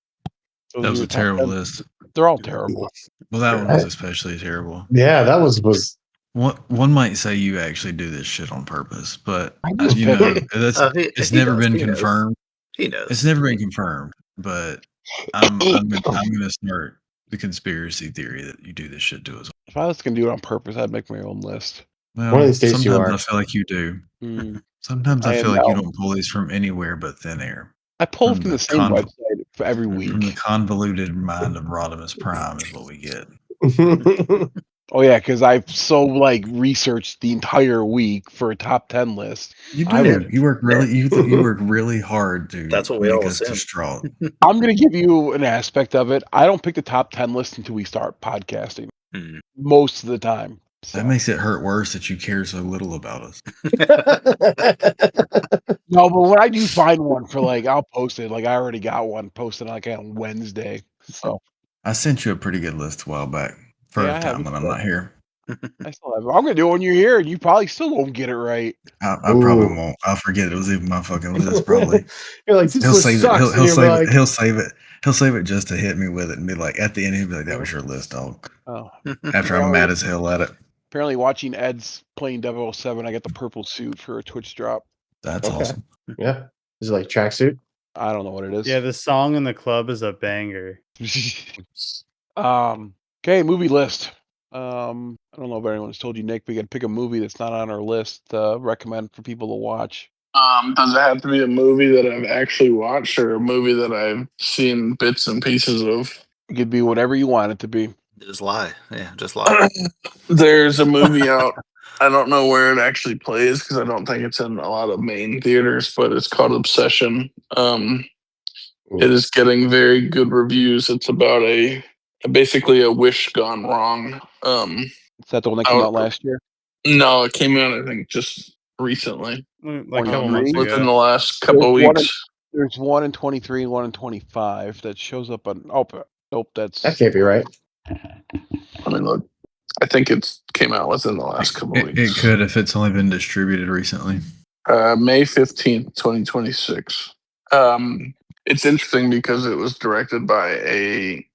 That was a terrible list. They're all terrible. Well, that one was especially terrible. Yeah, that was. One might say you actually do this shit on purpose, but just you know it's never been confirmed. He knows. It's never been confirmed, but I'm gonna start the conspiracy theory that you do this shit to us. If I was gonna do it on purpose, I'd make my own list. Well, one of these days sometimes you are. I feel like you do. Sometimes I I feel like know. you don't pull these from anywhere but thin air. I pull from the same website for every From week. the convoluted mind of Rodimus Prime is what we get. Oh yeah, because I've researched the entire week for a top 10 list. You do. You work really. You work really hard to. That's what we make all us assume. distraught. I'm gonna give you an aspect of it. I don't pick the top 10 list until we start podcasting. Most of the time. So. That makes it hurt worse that you care so little about us. No, but when I do find one for I'll post it. I already got one posted on Wednesday. So I sent you a pretty good list a while back for a time when I'm not here. I still have it. I'm gonna do it when you're here, and you probably still won't get it right. I probably won't. I'll forget it was even my fucking list. Probably. You're like, he'll save it. He'll save it. He'll save it. He'll save it just to hit me with it and be like, at the end, he'll be like, "That was your list, dog." Oh. After I'm mad as hell at it. Apparently, watching Ed's playing 007, I got the purple suit for a Twitch drop. That's awesome. Yeah. Is it like tracksuit? I don't know what it is. Yeah, the song in the club is a banger. Okay, movie list. I don't know if anyone's told you, Nick, but you got to pick a movie that's not on our list to recommend for people to watch. Does it have to be a movie that I've actually watched or a movie that I've seen bits and pieces of? It could be whatever you want it to be. Just lie. Yeah, just lie. There's a movie out. I don't know where it actually plays because I don't think it's in a lot of main theaters, but it's called Obsession. It is getting very good reviews. It's about basically a wish gone wrong. Is that the one that came out last year? No, it came out I think just recently, like a couple months ago. within the last couple weeks. There's one in 23 and one in 25 that shows up on. Nope, that can't be right. I mean, look, I think it came out within the last couple weeks. It could if it's only been distributed recently. May 15th, 2026. It's interesting because it was directed by a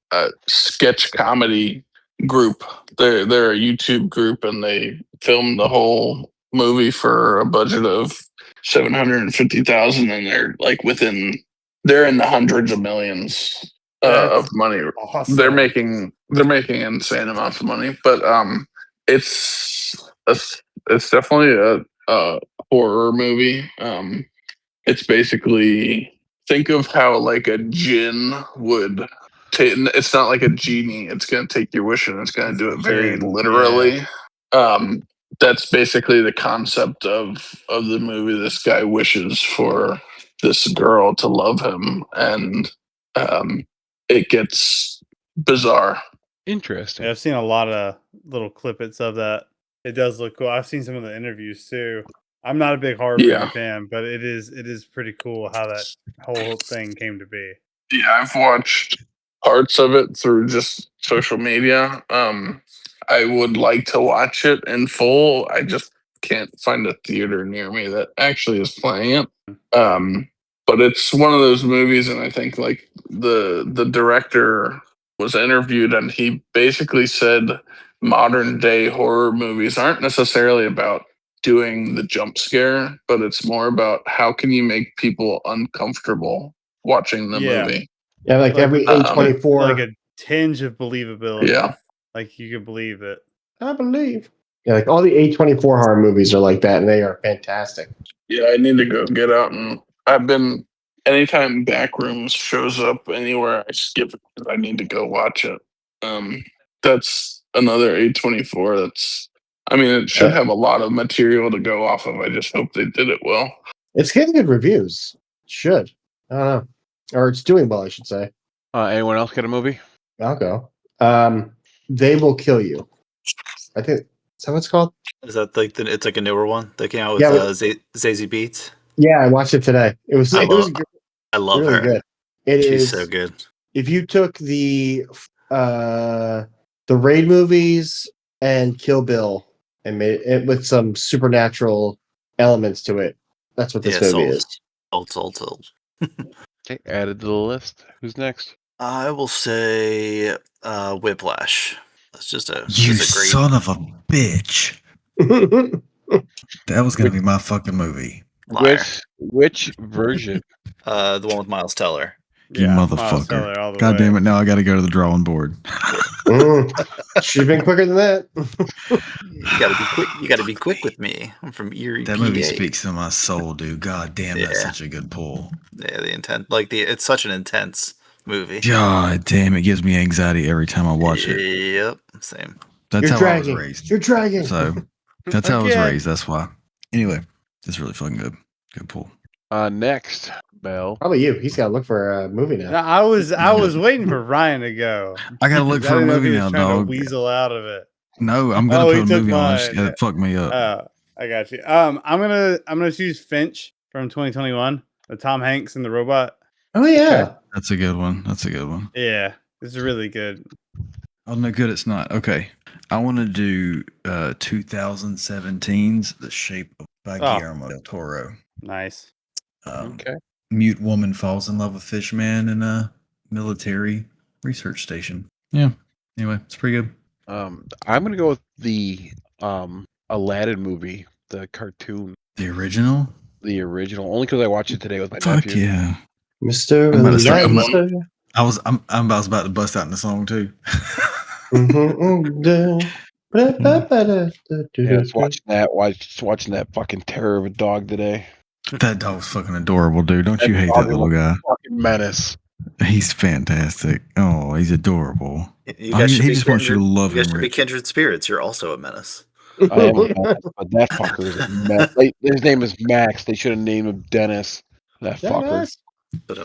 sketch comedy group. They're a YouTube group, and they filmed the whole movie for a budget of $750,000, and they're in the hundreds of millions of money. Awesome. They're making insane amounts of money, but it's definitely a horror movie. It's basically, think of how a djinn would take. It's not like a genie. It's going to take your wish and it's going to do it very literally. That's basically the concept of the movie. This guy wishes for this girl to love him, and it gets bizarre. Interesting. Yeah, I've seen a lot of little clippets of that. It does look cool. I've seen some of the interviews too. I'm not a big horror movie fan, but it is pretty cool how that whole thing came to be. Yeah, I've watched parts of it through just social media. I would like to watch it in full. I just can't find a theater near me that actually is playing it. But it's one of those movies, and I think the director was interviewed, and he basically said modern day horror movies aren't necessarily about doing the jump scare, but it's more about how can you make people uncomfortable watching the movie. Yeah, like every A24. Like a tinge of believability. Yeah. Like you can believe it. I believe. Yeah, like all the A24 horror movies are like that, and they are fantastic. Yeah, I need to go get out, and I've been anytime Backrooms shows up anywhere, I skip it because I need to go watch it. That's another A24. It should have a lot of material to go off of. I just hope they did it well. It's getting good reviews. Should. I don't know. Or it's doing well, I should say. Anyone else get a movie? I'll go. They Will Kill You. I think, is that what it's called? Is that like it's like a newer one that came out with Zazie Beetz? Yeah, I watched it today. It was good. I love really her. Good. She's so good. If you took the Raid movies and Kill Bill and made it with some supernatural elements to it, that's what this movie is. Sold. Okay, added to the list. Who's next? I will say Whiplash. That's just a You great son of a bitch. That was gonna be my fucking movie. liar. Which version? The one with Miles Teller. You Miles motherfucker. Teller all the God way. damn it, now I gotta go to the drawing board. Should have been quicker than that. You gotta be quick. You gotta be quick with me. I'm from Erie. That PA. movie speaks to my soul, dude. God damn, that's Yeah. such a good pull. Yeah, the intent. It's such an intense movie. God damn, it gives me anxiety every time I watch it. Yep, same. That's how I was raised. You're dragging. So that's how I was Okay. raised. That's why. Anyway, it's really fucking good. Good pull. Next, Bell. Probably you. He's got to look for a movie now. No, I was waiting for Ryan to go. I gotta look I for a didn't know if movie he now, was trying to dog. weasel out of it. No, I'm gonna Oh, he put a took movie on. It's mine. gonna fuck me up. I got you. I'm gonna choose Finch from 2021, the Tom Hanks and the robot. Oh yeah. That's a good one. That's a good one. Yeah, it's really good. Oh no, good. It's not. Okay, I want to do 2017's The Shape of by Guillermo del Toro. Nice. Okay. Mute woman falls in love with fish man in a military research station. Yeah. Anyway, it's pretty good. I'm gonna go with the Aladdin movie, the cartoon, The original. only because I watched it today with my Fuck nephew. yeah. Mr. I'm about to start- Aladdin. I was about to bust out in the song too. Yeah, just watching that fucking terror of a dog today. That dog's fucking adorable, dude. Don't you That hate dog that little is guy? Fucking menace. He's fantastic. Oh, he's adorable. You Oh, guys he should be just wants you to love You guys him, should be Rich. kindred spirits. You're also a menace. I am a menace, but that fucker is a mess. His name is Max. They should have named him Dennis. That fucker. But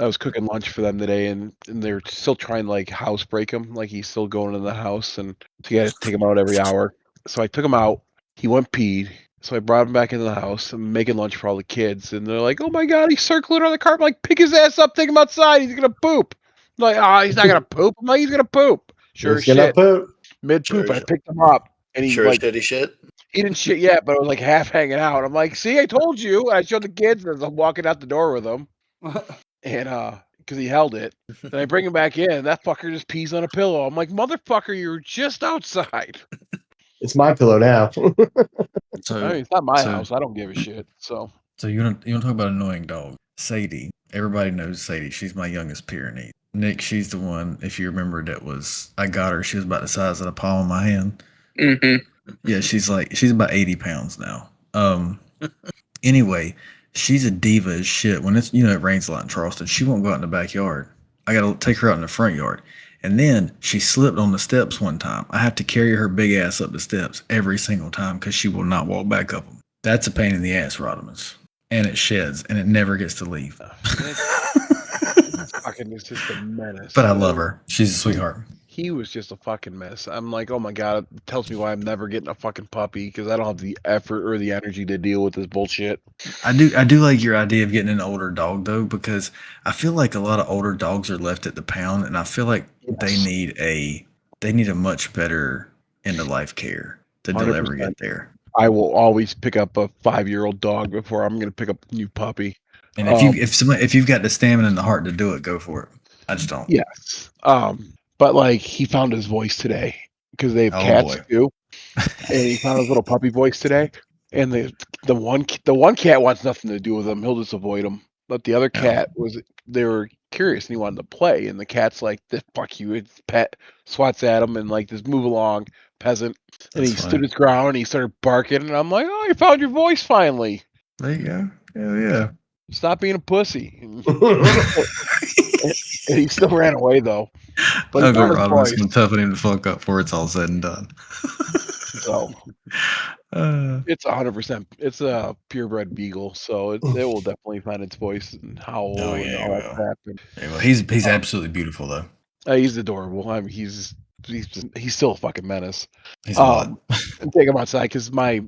I was cooking lunch for them today, and they're still trying to like house break him. Like he's still going in the house, and so you got to take him out every hour. So I took him out. He went peed. So I brought him back into the house. I'm making lunch for all the kids, and they're like, "Oh my god, he's circling on the carpet! Like, pick his ass up, take him outside. He's gonna poop." I'm like, he's not gonna poop. I'm like, he's gonna poop. Sure as shit. Mid poop, I picked him up, and he like shitty shit. He didn't shit yet, but I was like half hanging out. I'm like, "See, I told you." And I showed the kids as I'm walking out the door with him, and because he held it. Then I bring him back in. That fucker just pees on a pillow. I'm like, "Motherfucker, you're just outside." It's my pillow now. So, I mean, it's not my house. I don't give a shit. So you want to talk about annoying dog? Sadie. Everybody knows Sadie. She's my youngest Pyrenees. Nick, she's the one. If you remember, I got her. She was about the size of the palm of my hand. Mm-hmm. Yeah, she's about 80 pounds now. Anyway, she's a diva as shit. When it rains a lot in Charleston, she won't go out in the backyard. I gotta take her out in the front yard. And then she slipped on the steps one time. I have to carry her big ass up the steps every single time because she will not walk back up them. That's a pain in the ass, Rodimus. And it sheds, and it never gets to leave. fucking is just a menace. But I love her. She's a sweetheart. He was just a fucking mess. I'm like, oh my god, it tells me why I'm never getting a fucking puppy because I don't have the effort or the energy to deal with this bullshit. I do like your idea of getting an older dog though, because I feel like a lot of older dogs are left at the pound, and I feel like they need a much better end of life care to 100%. ever get there. I will always pick up a 5-year-old dog before I'm going to pick up a new puppy. And if you've got the stamina and the heart to do it, go for it. I just don't. Yes. But like he found his voice today because they have cats too, and he found his little puppy voice today. And the one cat wants nothing to do with him; he'll just avoid him. But the other cat they were curious and he wanted to play. And the cat's like, "This fuck you!" It's pet swats at him and like, "Just move along, peasant." And he stood his ground and he started barking. And I'm like, "Oh, you found your voice finally." There you go. Hell yeah. Stop being a pussy. And he still ran away though. But he Uncle found his Robin's voice. gonna toughen him the fuck up before it's all said and done. So it's 100%. It's a purebred beagle, so it will definitely find its voice and howl Oh, and yeah, all it that will. crap. And, Yeah, well, he's absolutely beautiful though. he's adorable. I mean, he's still a fucking menace. He's a lot. And take him outside because my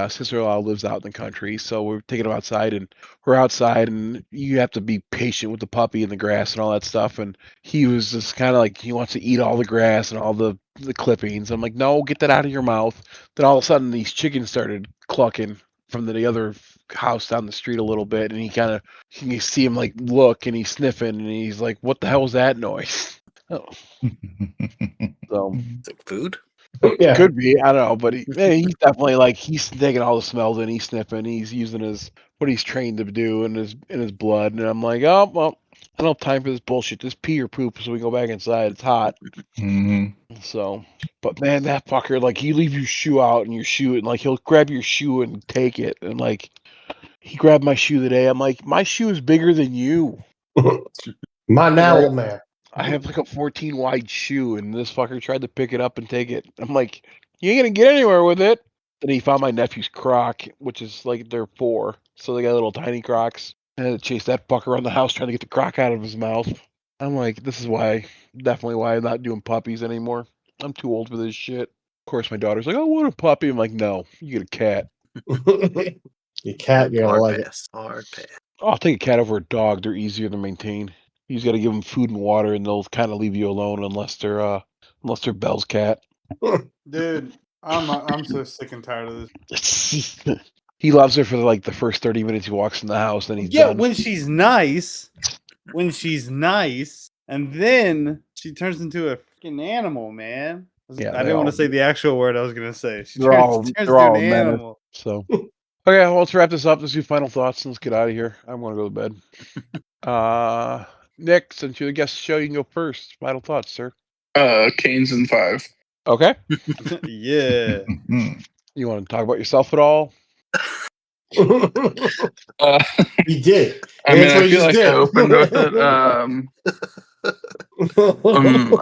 sister-in-law lives out in the country, so we're taking him outside, and we're outside, and you have to be patient with the puppy and the grass and all that stuff. And he was just kind of like he wants to eat all the grass and all the clippings. I'm like, no, get that out of your mouth. Then all of a sudden, these chickens started clucking from the other house down the street a little bit, and you see him like look, and he's sniffing, and he's like, what the hell was that noise? Oh, so. It's like food. Yeah. Could be, I don't know, but he's definitely like he's taking all the smells in, he's sniffing, he's using his what he's trained to do in his blood, and I'm like, oh well, I don't have time for this bullshit. Just pee or poop so we can go back inside. It's hot. So, but man, that fucker, like you leave your shoe out and your shoe, and like he'll grab your shoe and take it, and like he grabbed my shoe today. I'm like, my shoe is bigger than you. My now, old man. I have like a 14 wide shoe, and this fucker tried to pick it up and take it. I'm like, you ain't gonna get anywhere with it. Then he found my nephew's croc, which is like they're 4, so they got little tiny crocs. And I had to chase that fucker around the house trying to get the croc out of his mouth. I'm like, this is definitely why I'm not doing puppies anymore. I'm too old for this shit. Of course, my daughter's like, I want a puppy. I'm like, no, you get a cat. Your cat, you're gonna Hard like pass. Hard pass. I'll take a cat over a dog. They're easier to maintain. You just got to give them food and water, and they'll kind of leave you alone unless they're Bell's cat. Dude, I'm so sick and tired of this. He loves her for like the first 30 minutes he walks in the house, then he's Yeah, done. when she's nice, and then she turns into a freaking animal, man. Yeah, I didn't want to say the actual word I was gonna say. She They're all turns into an animal. So, okay, well, let's wrap this up. Let's do final thoughts and let's get out of here. I'm gonna go to bed. Nick, since you're the guest of the show, you can go first. Final thoughts, sir. Canes and 5. Okay. Yeah. You want to talk about yourself at all? He did. I mean, That's what I he feel just like did. I opened with it.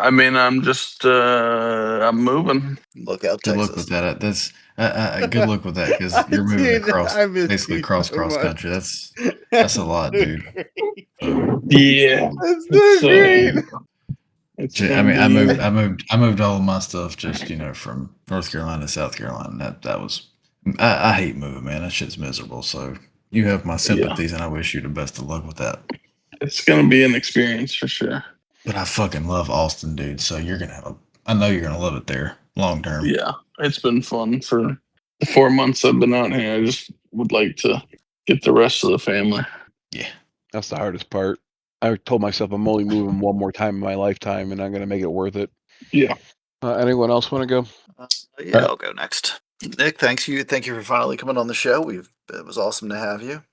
I mean, I'm just I'm moving. Look out, Good Texas. luck with that. That's good luck with that because you're moving Dude, across, I miss basically you cross so much. country. That's a lot, dude. Yeah, That's so great. It's I gonna mean, be, I moved all of my stuff just from North Carolina to South Carolina. That was I hate moving, man. That shit's miserable. So you have my sympathies, and I wish you the best of luck with that. It's gonna be an experience for sure. But I fucking love Austin, dude. So you're gonna have I know you're gonna love it there long term. Yeah, it's been fun for the 4 months I've been out here. I just would like to get the rest of the family. Yeah, That's the hardest part. I told myself I'm only moving one more time in my lifetime, and I'm gonna make it worth it. Yeah. Anyone else want to go? Yeah, I'll go next. Nick, thank you for finally coming on the show. It was awesome to have you.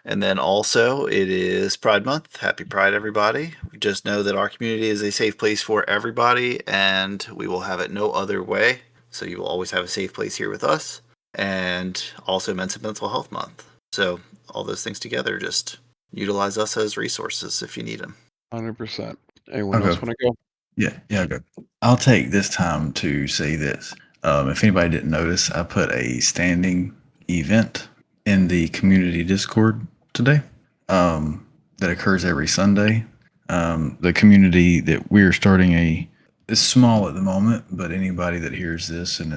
And then also, it is Pride Month. Happy Pride, everybody. Just know that our community is a safe place for everybody, and we will have it no other way. So you will always have a safe place here with us. And also Mental Health Month. So all those things together, just utilize us as resources if you need them. 100%. Anyone else want to go? Yeah, good. I'll take this time to say this. If anybody didn't notice, I put a standing event in the community Discord today that occurs every Sunday. The community that we're starting is small at the moment, but anybody that hears this and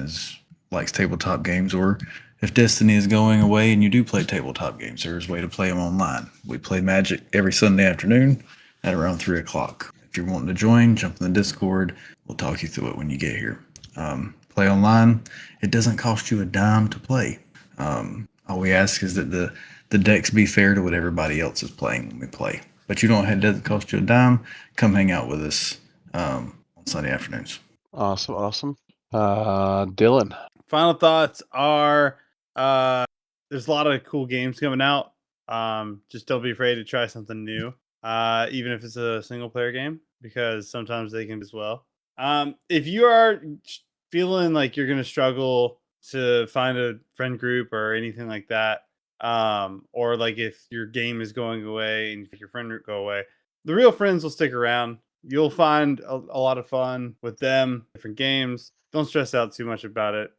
likes tabletop games, or if Destiny is going away and you do play tabletop games, there's a way to play them online. We play Magic every Sunday afternoon at around 3 o'clock. If you're wanting to join, jump in the Discord. We'll talk you through it when you get here. Play online. It doesn't cost you a dime to play. All we ask is that the decks be fair to what everybody else is playing when we play. But it doesn't cost you a dime. Come hang out with us on Sunday afternoons. Awesome. Dylan. Final thoughts are there's a lot of cool games coming out. Just don't be afraid to try something new. Even if it's a single player game, because sometimes they can as well. If you are feeling like you're going to struggle to find a friend group or anything like that, or like if your game is going away and if your friend go away, the real friends will stick around. You'll find a lot of fun with them, different games. Don't stress out too much about it.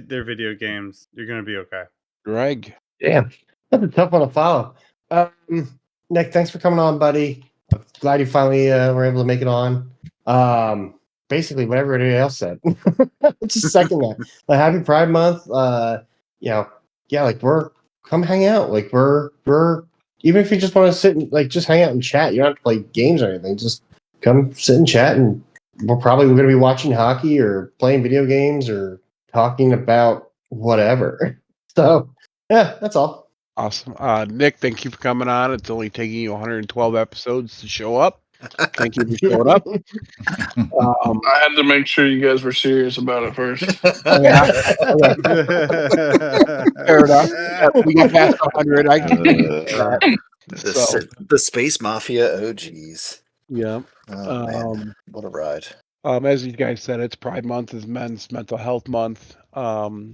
They're video games. You're gonna be okay. Greg. Damn, that's a tough one to follow. Nick, thanks for coming on, buddy. I'm glad you finally were able to make it on. Basically, what everybody else said. Just second that. Like, happy Pride Month. Like come hang out. Like we're even if you just want to sit and like just hang out and chat. You don't have to play games or anything. Just come sit and chat, and we're going to be watching hockey or playing video games or talking about whatever. So yeah, that's all. Awesome. Nick, thank you for coming on. It's only taking you 112 episodes to show up. Thank you for showing up. I had to make sure you guys were serious about it first. Yeah. Fair enough. We got past 100. I can The Space Mafia OGs. Yeah. Man, what a ride. As you guys said, it's Pride Month is Men's Mental Health Month.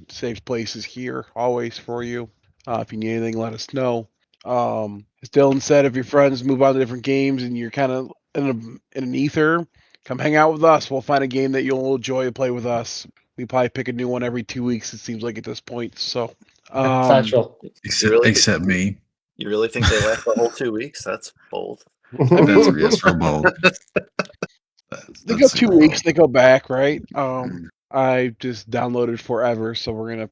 Safe place is here always for you. If you need anything, let us know. As Dylan said, if your friends move on to different games and you're kind of in an ether, come hang out with us. We'll find a game that you'll enjoy to play with us. We probably pick a new one every 2 weeks, it seems like at this point. So, factual. Except me. You really think they last the whole 2 weeks? That's bold. That's real bold. They go 2 weeks, they go back, right? I just downloaded Forever, so we're gonna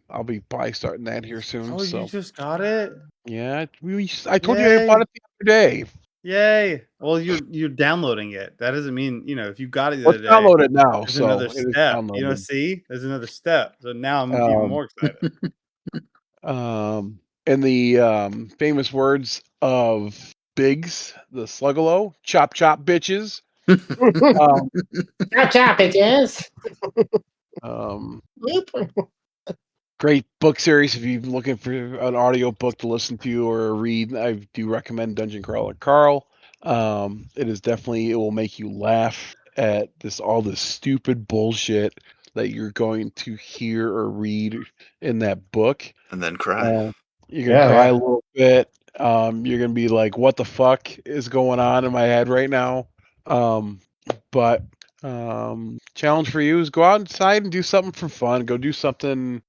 I'll be starting that here soon. Oh, so you just got it? Yeah, I told you I bought it the other day. Yay! Well, you're downloading it. That doesn't mean if you got it the Let's other day. download it now. There's So another it is step. downloaded. See, there's another step. So now I'm even more excited. In the famous words of Biggs, the Sluggalo, chop chop bitches. Chop chop, bitches. Great book series if you're looking for an audio book to listen to or a read. I do recommend Dungeon Crawler Carl. It will make you laugh at all this stupid bullshit that you're going to hear or read in that book. And then cry. You're going to cry a little bit. You're going to be like, what the fuck is going on in my head right now? But challenge for you is go outside and do something for fun. Go do something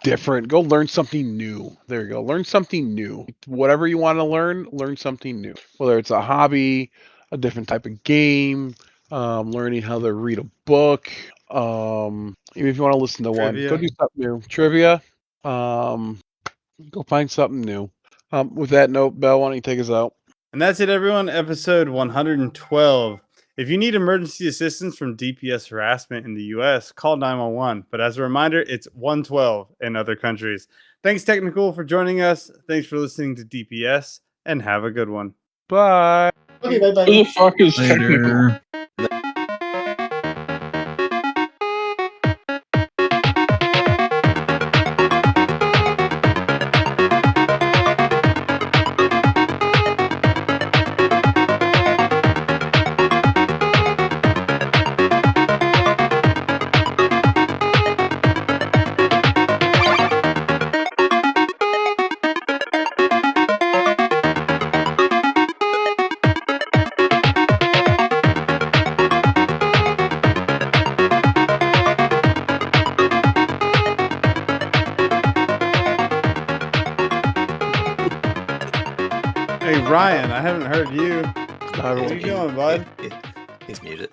different. Go learn something new. There you go. Learn something new. Whatever you want to learn something new. Whether it's a hobby, a different type of game, learning how to read a book. Even if you want to listen to one, go do something new. Trivia. Go find something new. With that note, Bell, why don't you take us out? And that's it, everyone. Episode 112. If you need emergency assistance from DPS harassment in the U.S., call 911. But as a reminder, it's 112 in other countries. Thanks, Technickal, for joining us. Thanks for listening to DPS, and have a good one. Bye. Okay, bye-bye. Who the fuck is Technickal? Later. Hey, Ryan, I haven't heard you. How you doing, bud? He's muted.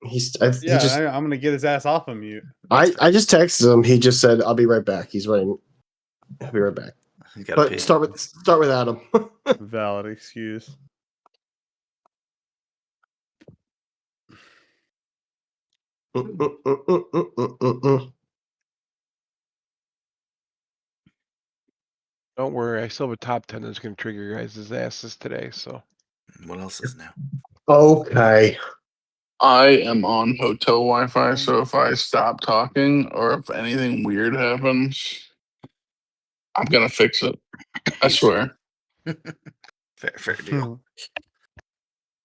I'm going to get his ass off of mute. I just texted him. He just said, "I'll be right back." He's waiting. I'll be right back. But pee. start with Adam. Valid excuse. Don't worry, I still have a top 10 that's going to trigger your guys' asses today. So, what else is new? Okay. I am on hotel Wi-Fi, so if I stop talking or if anything weird happens, I'm gonna fix it. I swear. Fair deal.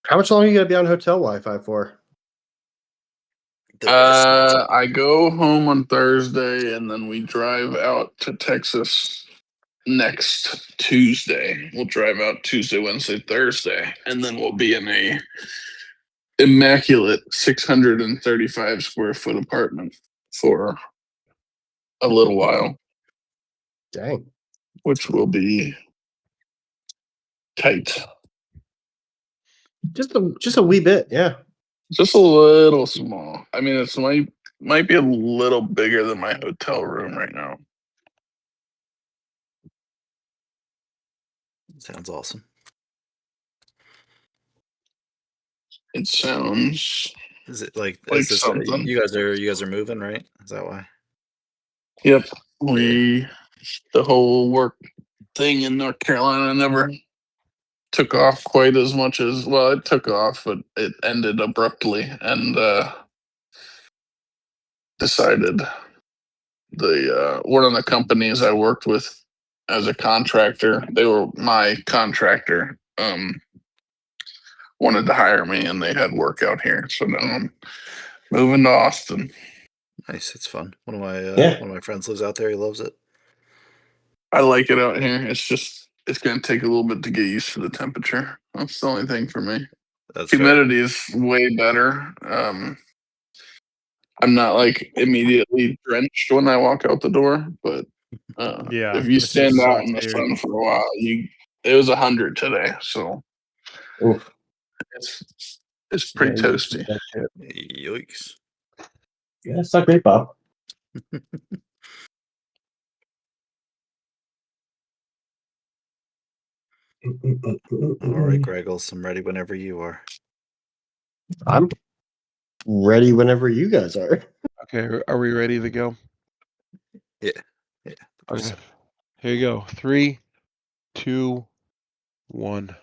How much longer are you gonna be on hotel Wi-Fi for? I go home on Thursday and then we drive out to Texas next Tuesday. We'll drive out Tuesday, Wednesday, Thursday, and then we'll be in a immaculate 635 square foot apartment for a little while, Dang. which will be tight. Just a wee bit, yeah. Just a little small. I mean, it's might be a little bigger than my hotel room right now. Sounds awesome. It sounds Is it like like is this something. you guys are moving, right? Is that why? Yep. The whole work thing in North Carolina never took off quite as much as it took off, but it ended abruptly, and decided one of the companies I worked with as a contractor, they were my contractor, wanted to hire me, and they had work out here, so now I'm moving to Austin. Nice, it's fun. One of my friends lives out there. He loves it. I like it out here. It's going to take a little bit to get used to the temperature. That's the only thing for me. That's fair. Humidity is way better. I'm not like immediately drenched when I walk out the door, but Yeah, if you Michigan stand out sucks, in the dude. sun for a while, it was 100 today, so Oof. it's pretty toasty. Yikes. Yeah, it's not great, Bob. All right, Greggles, I'm ready whenever you are. I'm ready whenever you guys are. Okay, are we ready to go? Yeah. Okay. Here you go. 3, 2, 1.